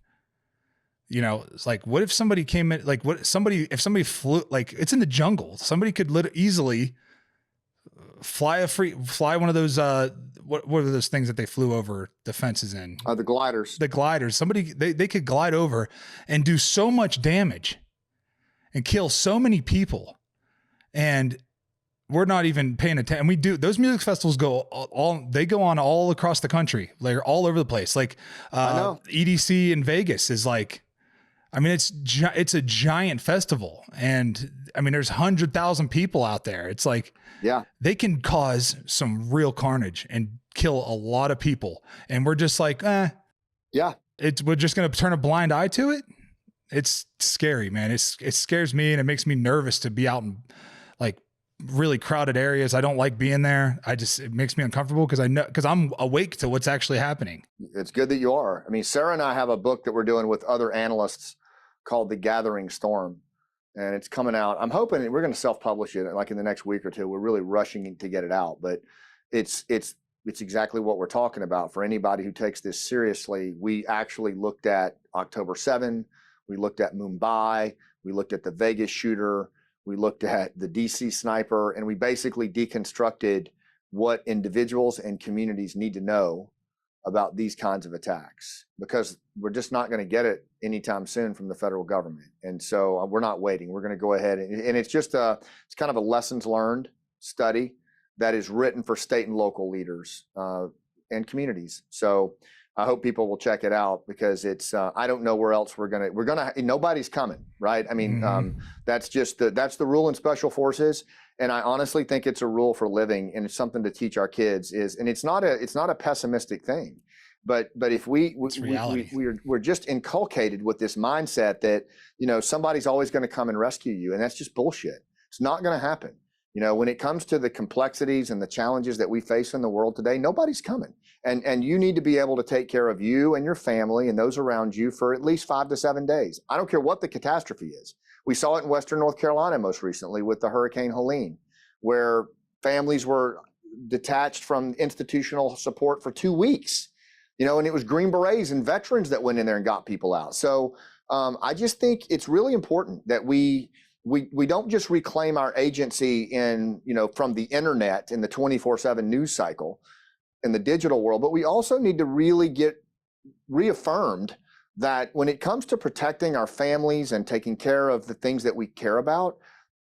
You know, it's like, what if somebody came in, like if somebody flew, like it's in the jungle, somebody could easily fly one of those, what are those things that they flew over the fences in? The gliders. They could glide over and do so much damage and kill so many people. And we're not even paying attention. Those music festivals go on all across the country. They're all over the place. Like, EDC in Vegas is like, I mean, it's a giant festival, and I mean, there's 100,000 people out there. It's like, yeah, they can cause some real carnage and kill a lot of people. And we're just like, yeah, we're just going to turn a blind eye to it. It's scary, man. It scares me, and it makes me nervous to be out in like really crowded areas. I don't like being there. It makes me uncomfortable because I'm awake to what's actually happening. It's good that you are. I mean, Sarah and I have a book that we're doing with other analysts called The Gathering Storm, and it's coming out. I'm hoping we're going to self-publish it like in the next week or two. We're really rushing to get it out, but it's exactly what we're talking about. For anybody who takes this seriously, we actually looked at October 7. We looked at Mumbai. We looked at the Vegas shooter. We looked at the DC sniper, and we basically deconstructed what individuals and communities need to know about these kinds of attacks, because we're just not going to get it anytime soon from the federal government. And so we're not waiting. We're going to go ahead and it's just it's kind of a lessons learned study that is written for state and local leaders and communities. So I hope people will check it out, because it's I don't know where else nobody's coming, right? I mean, that's the rule in special forces. And I honestly think it's a rule for living, and it's something to teach our kids and it's not a pessimistic thing, but if we're just inculcated with this mindset that, you know, somebody's always going to come and rescue you. And that's just bullshit. It's not going to happen. You know, when it comes to the complexities and the challenges that we face in the world today, nobody's coming. And you need to be able to take care of you and your family and those around you for at least 5 to 7 days. I don't care what the catastrophe is. We saw it in Western North Carolina most recently with the Hurricane Helene, where families were detached from institutional support for 2 weeks, you know, and it was Green Berets and veterans that went in there and got people out. So I just think it's really important that we don't just reclaim our agency in, you know, from the internet in the 24/7 news cycle in the digital world, but we also need to really get reaffirmed that when it comes to protecting our families and taking care of the things that we care about,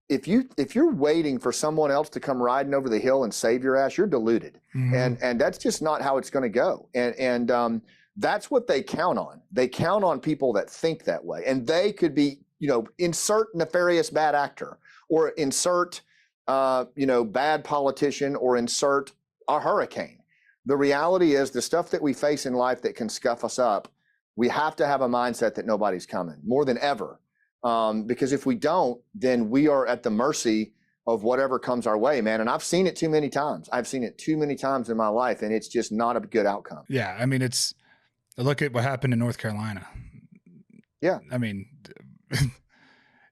if you're waiting for someone else to come riding over the hill and save your ass, you're deluded. And that's just not how it's going to go. And that's what they count on. They count on people that think that way, and they could be, you know, insert nefarious bad actor, or insert bad politician, or insert a hurricane. The reality is, the stuff that we face in life that can scuff us up, we have to have a mindset that nobody's coming more than ever. Because if we don't, then we are at the mercy of whatever comes our way, man. And I've seen it too many times. I've seen it too many times in my life, and it's just not a good outcome. Yeah. I mean, look at what happened in North Carolina. Yeah. I mean,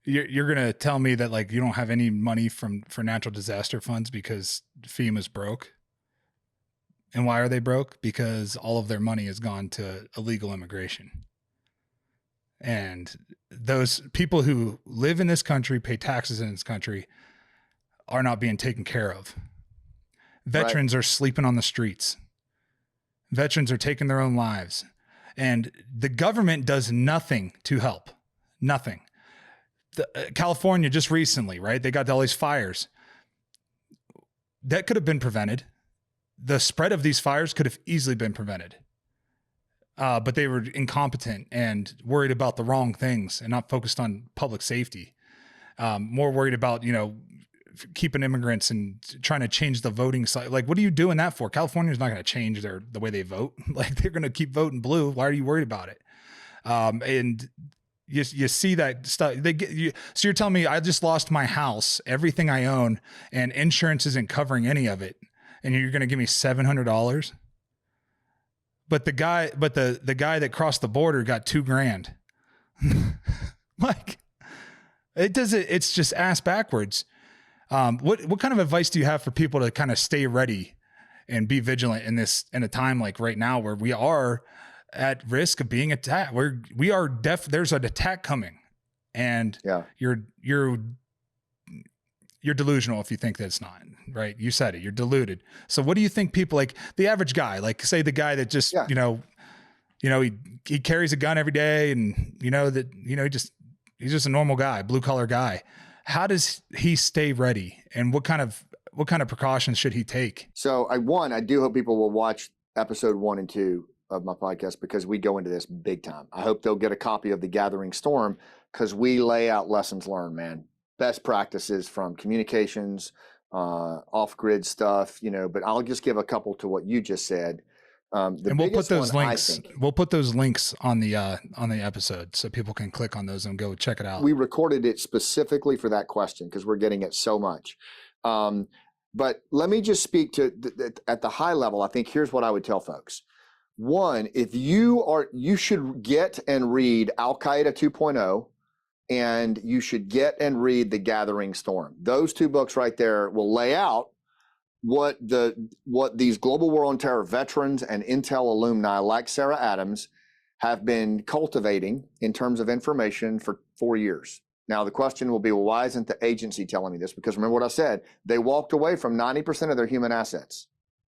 you're going to tell me that, like, you don't have any money for natural disaster funds because FEMA's broke. And why are they broke? Because all of their money has gone to illegal immigration. And those people who live in this country, pay taxes in this country, are not being taken care of. Veterans are sleeping on the streets. Veterans are taking their own lives. And the government does nothing to help. Nothing. California just recently, right? They got all these fires. That could have been prevented. The spread of these fires could have easily been prevented. But they were incompetent and worried about the wrong things and not focused on public safety. More worried about, you know, keeping immigrants and trying to change the voting side. Like, what are you doing that for? California's not going to change the way they vote. Like, they're going to keep voting blue. Why are you worried about it? And you see that stuff. They get you. So you're telling me I just lost my house, everything I own, and insurance isn't covering any of it, and you're going to give me $700? But the guy that crossed the border got $2,000. Like, it's just ass backwards. What kind of advice do you have for people to kind of stay ready and be vigilant in a time like right now where we are at risk of being attacked? There's an attack coming, and you're delusional if you think that it's not, right? You said it, you're deluded. So what do you think people, like the average guy, like say the guy that just, he carries a gun every day, and he's just a normal guy, blue collar guy. How does he stay ready, and what kind of precautions should he take? So I do hope people will watch episode 1 and 2 of my podcast, because we go into this big time. I hope they'll get a copy of The Gathering Storm, because we lay out lessons learned, man. Best practices from communications, off-grid stuff, but I'll just give a couple to what you just said. And we'll put those links. We'll put those links on the episode so people can click on those and go check it out. We recorded it specifically for that question because we're getting it so much. But let me just speak to at the high level. I think here's what I would tell folks. One, you should get and read Al Qaeda 2.0, and you should get and read The Gathering Storm. Those 2 books right there will lay out what these global war on terror veterans and intel alumni like Sarah Adams have been cultivating in terms of information for 4 years. Now, the question will be, well, why isn't the agency telling me this? Because remember what I said, they walked away from 90% of their human assets,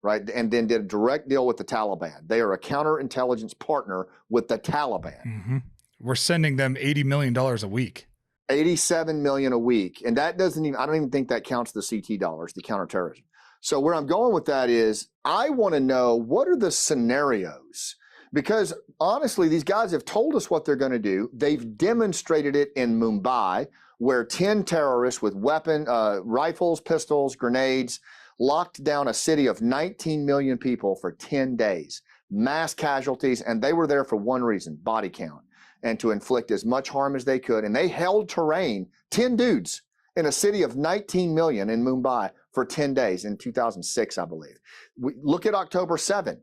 right? And then did a direct deal with the Taliban. They are a counterintelligence partner with the Taliban. Mm-hmm. We're sending them $80 million a week. 87 million a week. And that I don't even think that counts the CT dollars, the counterterrorism. So where I'm going with that is, I want to know, what are the scenarios? Because honestly, these guys have told us what they're going to do. They've demonstrated it in Mumbai, where 10 terrorists with rifles, pistols, grenades, locked down a city of 19 million people for 10 days, mass casualties. And they were there for one reason, body count, and to inflict as much harm as they could. And they held terrain, 10 dudes in a city of 19 million in Mumbai for 10 days in 2006, I believe. Look at October 7.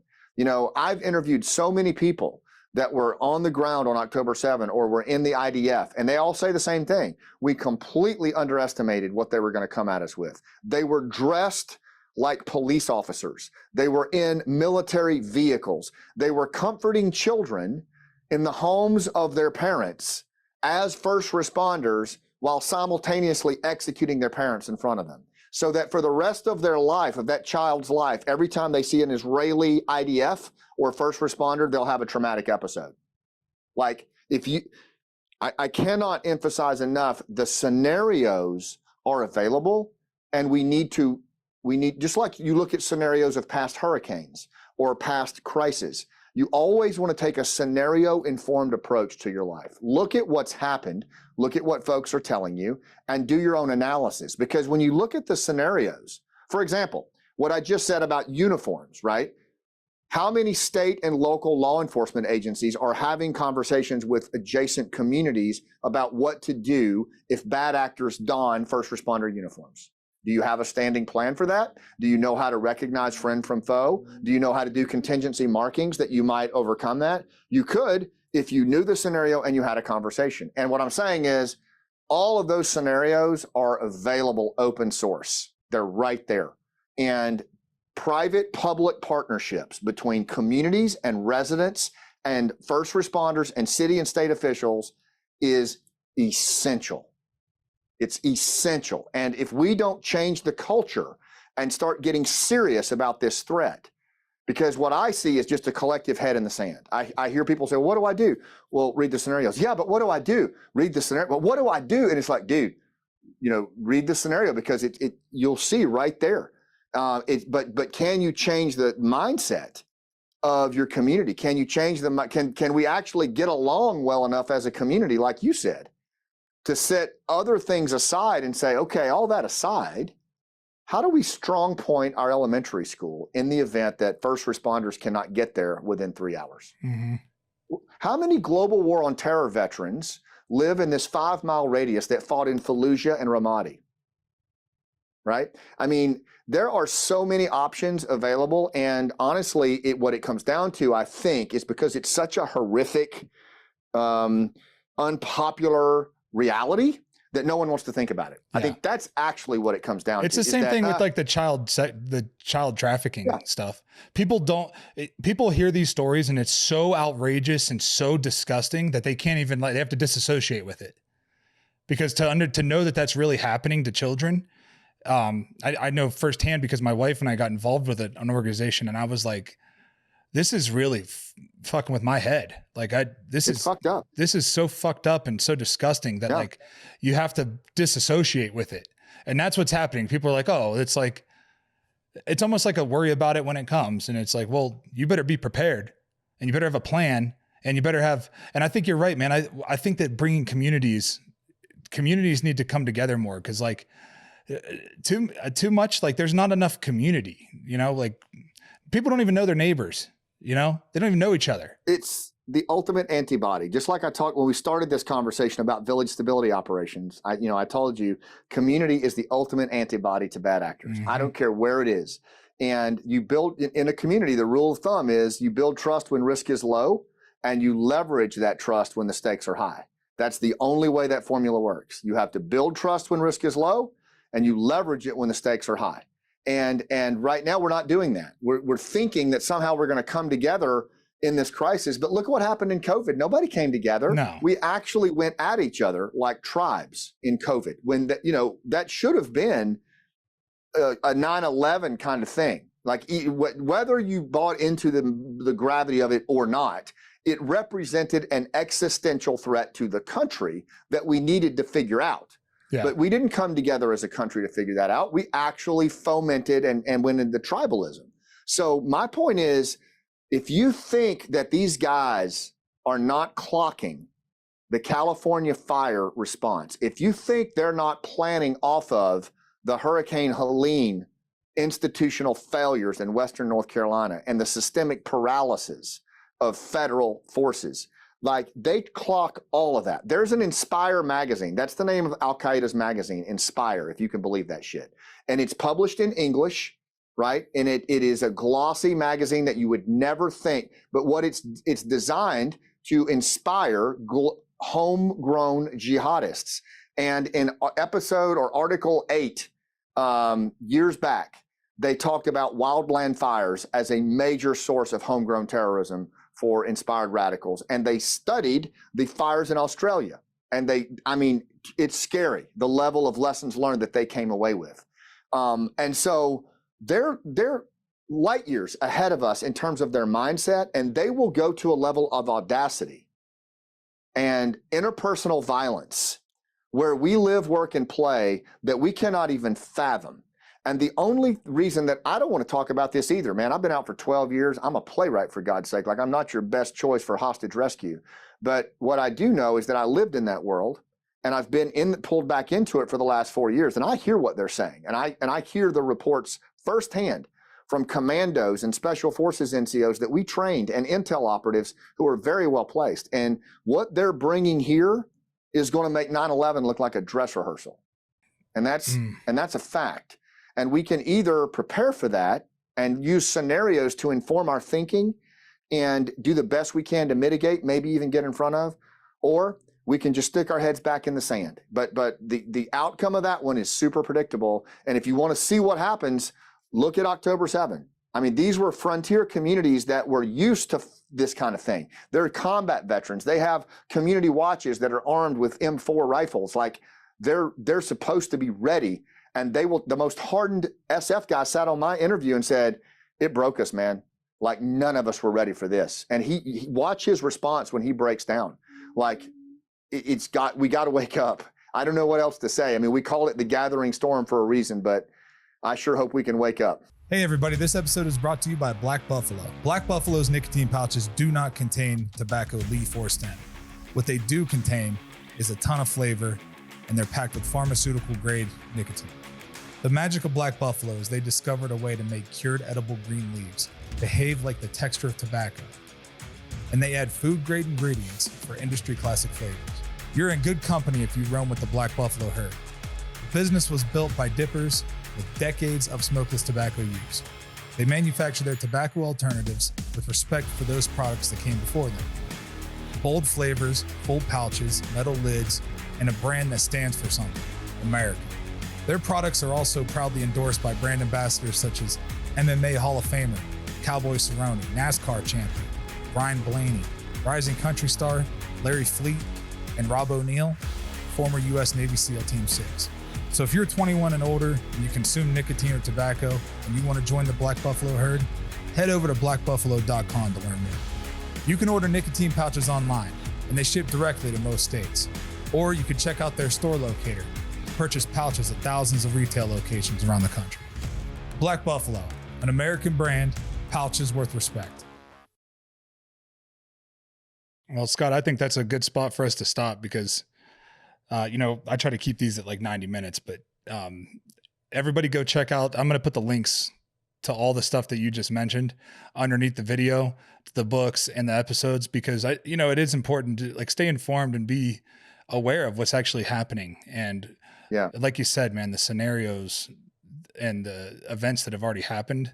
I've interviewed so many people that were on the ground on October 7 or were in the IDF, and they all say the same thing. We completely underestimated what they were going to come at us with. They were dressed like police officers. They were in military vehicles. They were comforting children in the homes of their parents as first responders while simultaneously executing their parents in front of them. So that for the rest of their life, of that child's life, every time they see an Israeli IDF or first responder, they'll have a traumatic episode. Like, I cannot emphasize enough, the scenarios are available, and we need, just like you look at scenarios of past hurricanes or past crises, you always want to take a scenario-informed approach to your life. Look at what's happened, look at what folks are telling you, and do your own analysis. Because when you look at the scenarios, for example, what I just said about uniforms, right? How many state and local law enforcement agencies are having conversations with adjacent communities about what to do if bad actors don first responder uniforms? Do you have a standing plan for that? Do you know how to recognize friend from foe? Do you know how to do contingency markings that you might overcome that? You could if you knew the scenario and you had a conversation. And what I'm saying is, all of those scenarios are available open source. They're right there. And private-public partnerships between communities and residents and first responders and city and state officials is essential. It's essential. And if we don't change the culture and start getting serious about this threat, because what I see is just a collective head in the sand. I hear people say, well, what do I do? Well, read the scenarios. Yeah, but what do I do? Read the scenario. But what do I do? And it's like, dude, read the scenario, because you'll see right there. But can you change the mindset of your community? Can you change can we actually get along well enough as a community, like you said, to set other things aside and say, okay, all that aside, how do we strong point our elementary school in the event that first responders cannot get there within 3 hours? Mm-hmm. How many global war on terror veterans live in this 5-mile radius that fought in Fallujah and Ramadi, right? I mean, there are so many options available. And honestly, what it comes down to, I think, is because it's such a horrific, unpopular reality that no one wants to think about it. Yeah. I think that's actually what it comes down to. It's the same thing with like the child trafficking stuff. People hear these stories and it's so outrageous and so disgusting that they can't even, they have to disassociate with it, because to know that that's really happening to children. I know firsthand because my wife and I got involved with an organization, and I was like, this is really fucking with my head. Like this is fucked up. This is so fucked up and so disgusting that like you have to disassociate with it. And that's what's happening. People are like, oh, it's almost like a worry about it when it comes. And it's like, well, you better be prepared and you better have a plan and you better have, and I think you're right, man. I think that bringing communities need to come together more. Cause like too much, like there's not enough community, like people don't even know their neighbors. They don't even know each other. It's the ultimate antibody. Just like I talked when we started this conversation about village stability operations. I told you community is the ultimate antibody to bad actors. Mm-hmm. I don't care where it is. And you build in a community, the rule of thumb is you build trust when risk is low and you leverage that trust when the stakes are high. That's the only way that formula works. You have to build trust when risk is low and you leverage it when the stakes are high. And right now we're not doing that. We're thinking that somehow we're going to come together in this crisis. But look what happened in COVID. Nobody came together. No. We actually went at each other like tribes in COVID. When that should have been a 9/11 kind of thing. Like whether you bought into the gravity of it or not, it represented an existential threat to the country that we needed to figure out. Yeah. But we didn't come together as a country to figure that out. We actually fomented and went into tribalism. So my point is, if you think that these guys are not clocking the California fire response, if you think they're not planning off of the Hurricane Helene institutional failures in Western North Carolina and the systemic paralysis of federal forces, like they clock all of that. There's an Inspire magazine. That's the name of Al-Qaeda's magazine, Inspire, if you can believe that shit. And it's published in English, right? And it is a glossy magazine that you would never think, but what it's designed to inspire homegrown jihadists. And in episode or article 8, years back, they talked about wildland fires as a major source of homegrown terrorism for inspired radicals. And they studied the fires in Australia. And it's scary, the level of lessons learned that they came away with. And so they're light years ahead of us in terms of their mindset, and they will go to a level of audacity and interpersonal violence where we live, work, and play that we cannot even fathom. And the only reason that I don't want to talk about this either, man, I've been out for 12 years. I'm a playwright, for God's sake. Like, I'm not your best choice for hostage rescue. But what I do know is that I lived in that world, and I've been pulled back into it for the last 4 years. And I hear what they're saying. And I hear the reports firsthand from commandos and special forces NCOs that we trained and intel operatives who are very well placed. And what they're bringing here is going to make 9/11 look like a dress rehearsal. And that's a fact. And we can either prepare for that and use scenarios to inform our thinking and do the best we can to mitigate, maybe even get in front of, or we can just stick our heads back in the sand. But the outcome of that one is super predictable. And if you want to see what happens, look at October 7. I mean, these were frontier communities that were used to this kind of thing. They're combat veterans. They have community watches that are armed with M4 rifles. Like they're supposed to be ready. And the most hardened SF guy sat on my interview and said, it broke us, man. Like none of us were ready for this. And he watch his response when he breaks down. Like we got to wake up. I don't know what else to say. I mean, we call it the gathering storm for a reason, but I sure hope we can wake up. Hey everybody, this episode is brought to you by Black Buffalo. Black Buffalo's nicotine pouches do not contain tobacco leaf or stem. What they do contain is a ton of flavor, and they're packed with pharmaceutical grade nicotine. The magic of Black Buffalo is they discovered a way to make cured edible green leaves behave like the texture of tobacco. And they add food grade ingredients for industry classic flavors. You're in good company if you roam with the Black Buffalo herd. The business was built by dippers with decades of smokeless tobacco use. They manufacture their tobacco alternatives with respect for those products that came before them. Bold flavors, full pouches, metal lids, and a brand that stands for something, American. Their products are also proudly endorsed by brand ambassadors such as MMA Hall of Famer, Cowboy Cerrone, NASCAR champion, Brian Blaney, rising country star Larry Fleet, and Rob O'Neill, former U.S. Navy SEAL Team 6. So if you're 21 and older and you consume nicotine or tobacco and you want to join the Black Buffalo herd, head over to blackbuffalo.com to learn more. You can order nicotine pouches online and they ship directly to most states. Or you can check out their store locator to purchase pouches at thousands of retail locations around the country. Black Buffalo, an American brand, pouches worth respect. Well, Scott, I think that's a good spot for us to stop because, I try to keep these at like 90 minutes, but everybody go check out. I'm going to put the links to all the stuff that you just mentioned underneath the video, the books and the episodes, because it is important to like stay informed and be aware of what's actually happening. And like you said, man, the scenarios and the events that have already happened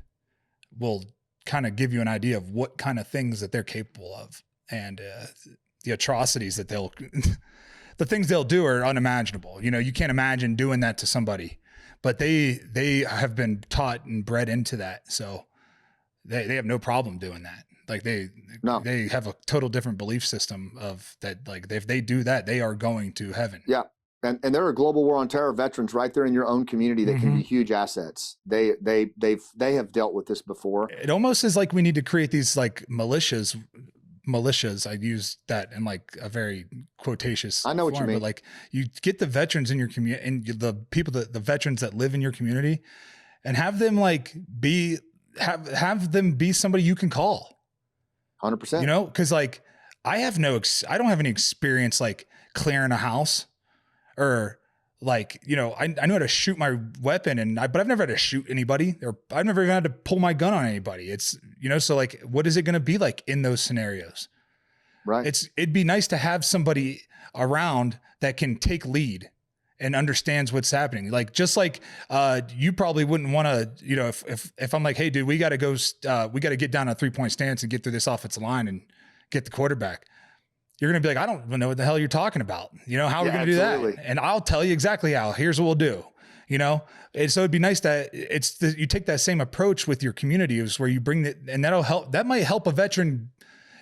will kind of give you an idea of what kind of things that they're capable of. And the atrocities that the things they'll do are unimaginable. You can't imagine doing that to somebody, but they have been taught and bred into that. So they have no problem doing that. Like they have a total different belief system of that. Like if they do that, they are going to heaven. Yeah. And there are global war on terror veterans right there in your own community that can be huge assets. They have dealt with this before. It almost is like we need to create these like militias. I use that in like a very quotatious I know what form, you mean. but like you get the veterans in your community and the people the veterans that live in your community and have them like have them be somebody you can call 100%, cause like I don't have any experience like clearing a house or like, I know how to shoot my weapon but I've never had to shoot anybody or I've never even had to pull my gun on anybody. It's, so like, what is it going to be like in those scenarios? Right. It'd be nice to have somebody around that can take lead and understands what's happening. Like, just like, you probably wouldn't want to, if I'm like, hey dude, we got to go, we got to get down a 3-point stance and get through this offensive line and get the quarterback. You're going to be like, I don't know what the hell you're talking about. How are we going to do that? And I'll tell you exactly how. Here's what we'll do. And so it'd be nice that you take that same approach with your community, is where you bring it, and that'll help. That might help a veteran.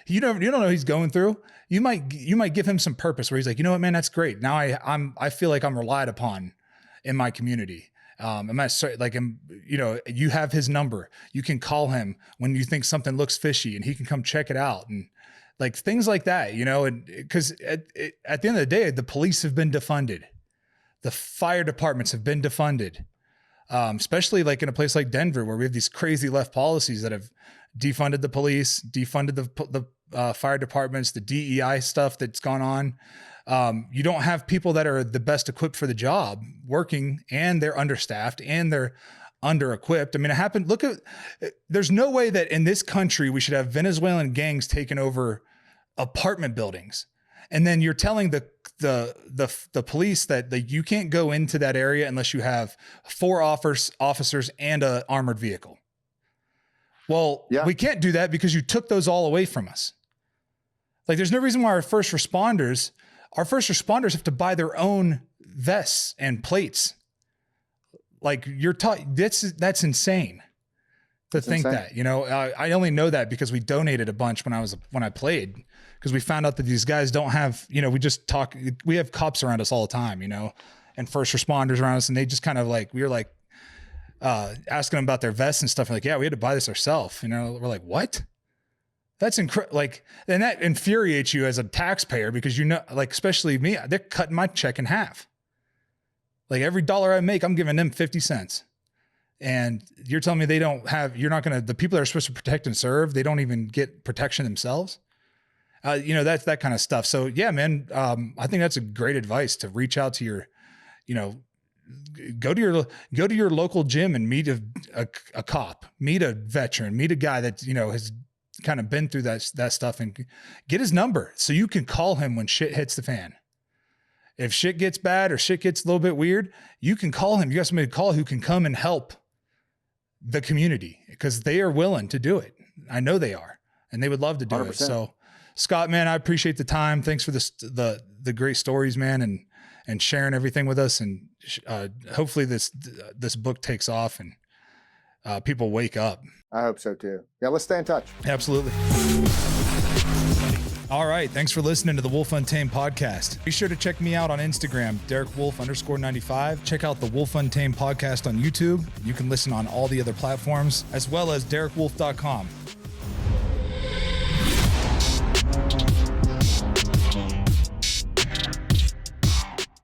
You don't know what he's going through. You might give him some purpose where he's like, you know what, man, that's great. Now I feel like I'm relied upon in my community. You have his number. You can call him when you think something looks fishy, and he can come check it out. And like things like that, and because at the end of the day, the police have been defunded. The fire departments have been defunded, especially like in a place like Denver, where we have these crazy left policies that have defunded the police, defunded the fire departments, the DEI stuff that's gone on. You don't have people that are the best equipped for the job working, and they're understaffed and they're under-equipped. I mean, it happened. There's no way that in this country we should have Venezuelan gangs taking over apartment buildings. And then you're telling the police that you can't go into that area unless you have 4 officers and an armored vehicle. Well, we can't do that because you took those all away from us. Like, there's no reason why our first responders have to buy their own vests and plates. Like, you're taught, that's insane to think that, I only know that because we donated a bunch when I played, because we found out that these guys don't have, we have cops around us all the time, and first responders around us. And they just kind of like, we were like, asking them about their vests and stuff. Like, yeah, we had to buy this ourselves. We're like, what? That's incredible. Like, and that infuriates you as a taxpayer, because, like, especially me, they're cutting my check in half. Like, every dollar I make, I'm giving them 50 cents. And you're telling me the people that are supposed to protect and serve, they don't even get protection themselves. That's that kind of stuff. So yeah, man, I think that's a great advice, to reach out to your, go to your local gym and meet a cop, meet a veteran, meet a guy that, has kind of been through that stuff, and get his number so you can call him when shit hits the fan. if shit gets bad or shit gets a little bit weird, you can call him. You got somebody to call who can come and help the community because they are willing to do it. I know they are, and they would love to do 100%. it. So Scott, man, I appreciate the time. Thanks for this, the great stories, man. And sharing everything with us. And hopefully this book takes off and people wake up. I hope so too. Yeah, let's stay in touch. Absolutely. All right. Thanks for listening to the Wolfe Untamed podcast. Be sure to check me out on Instagram, DerekWolfe_95. Check out the Wolfe Untamed podcast on YouTube. You can listen on all the other platforms, as well as DerekWolfe.com.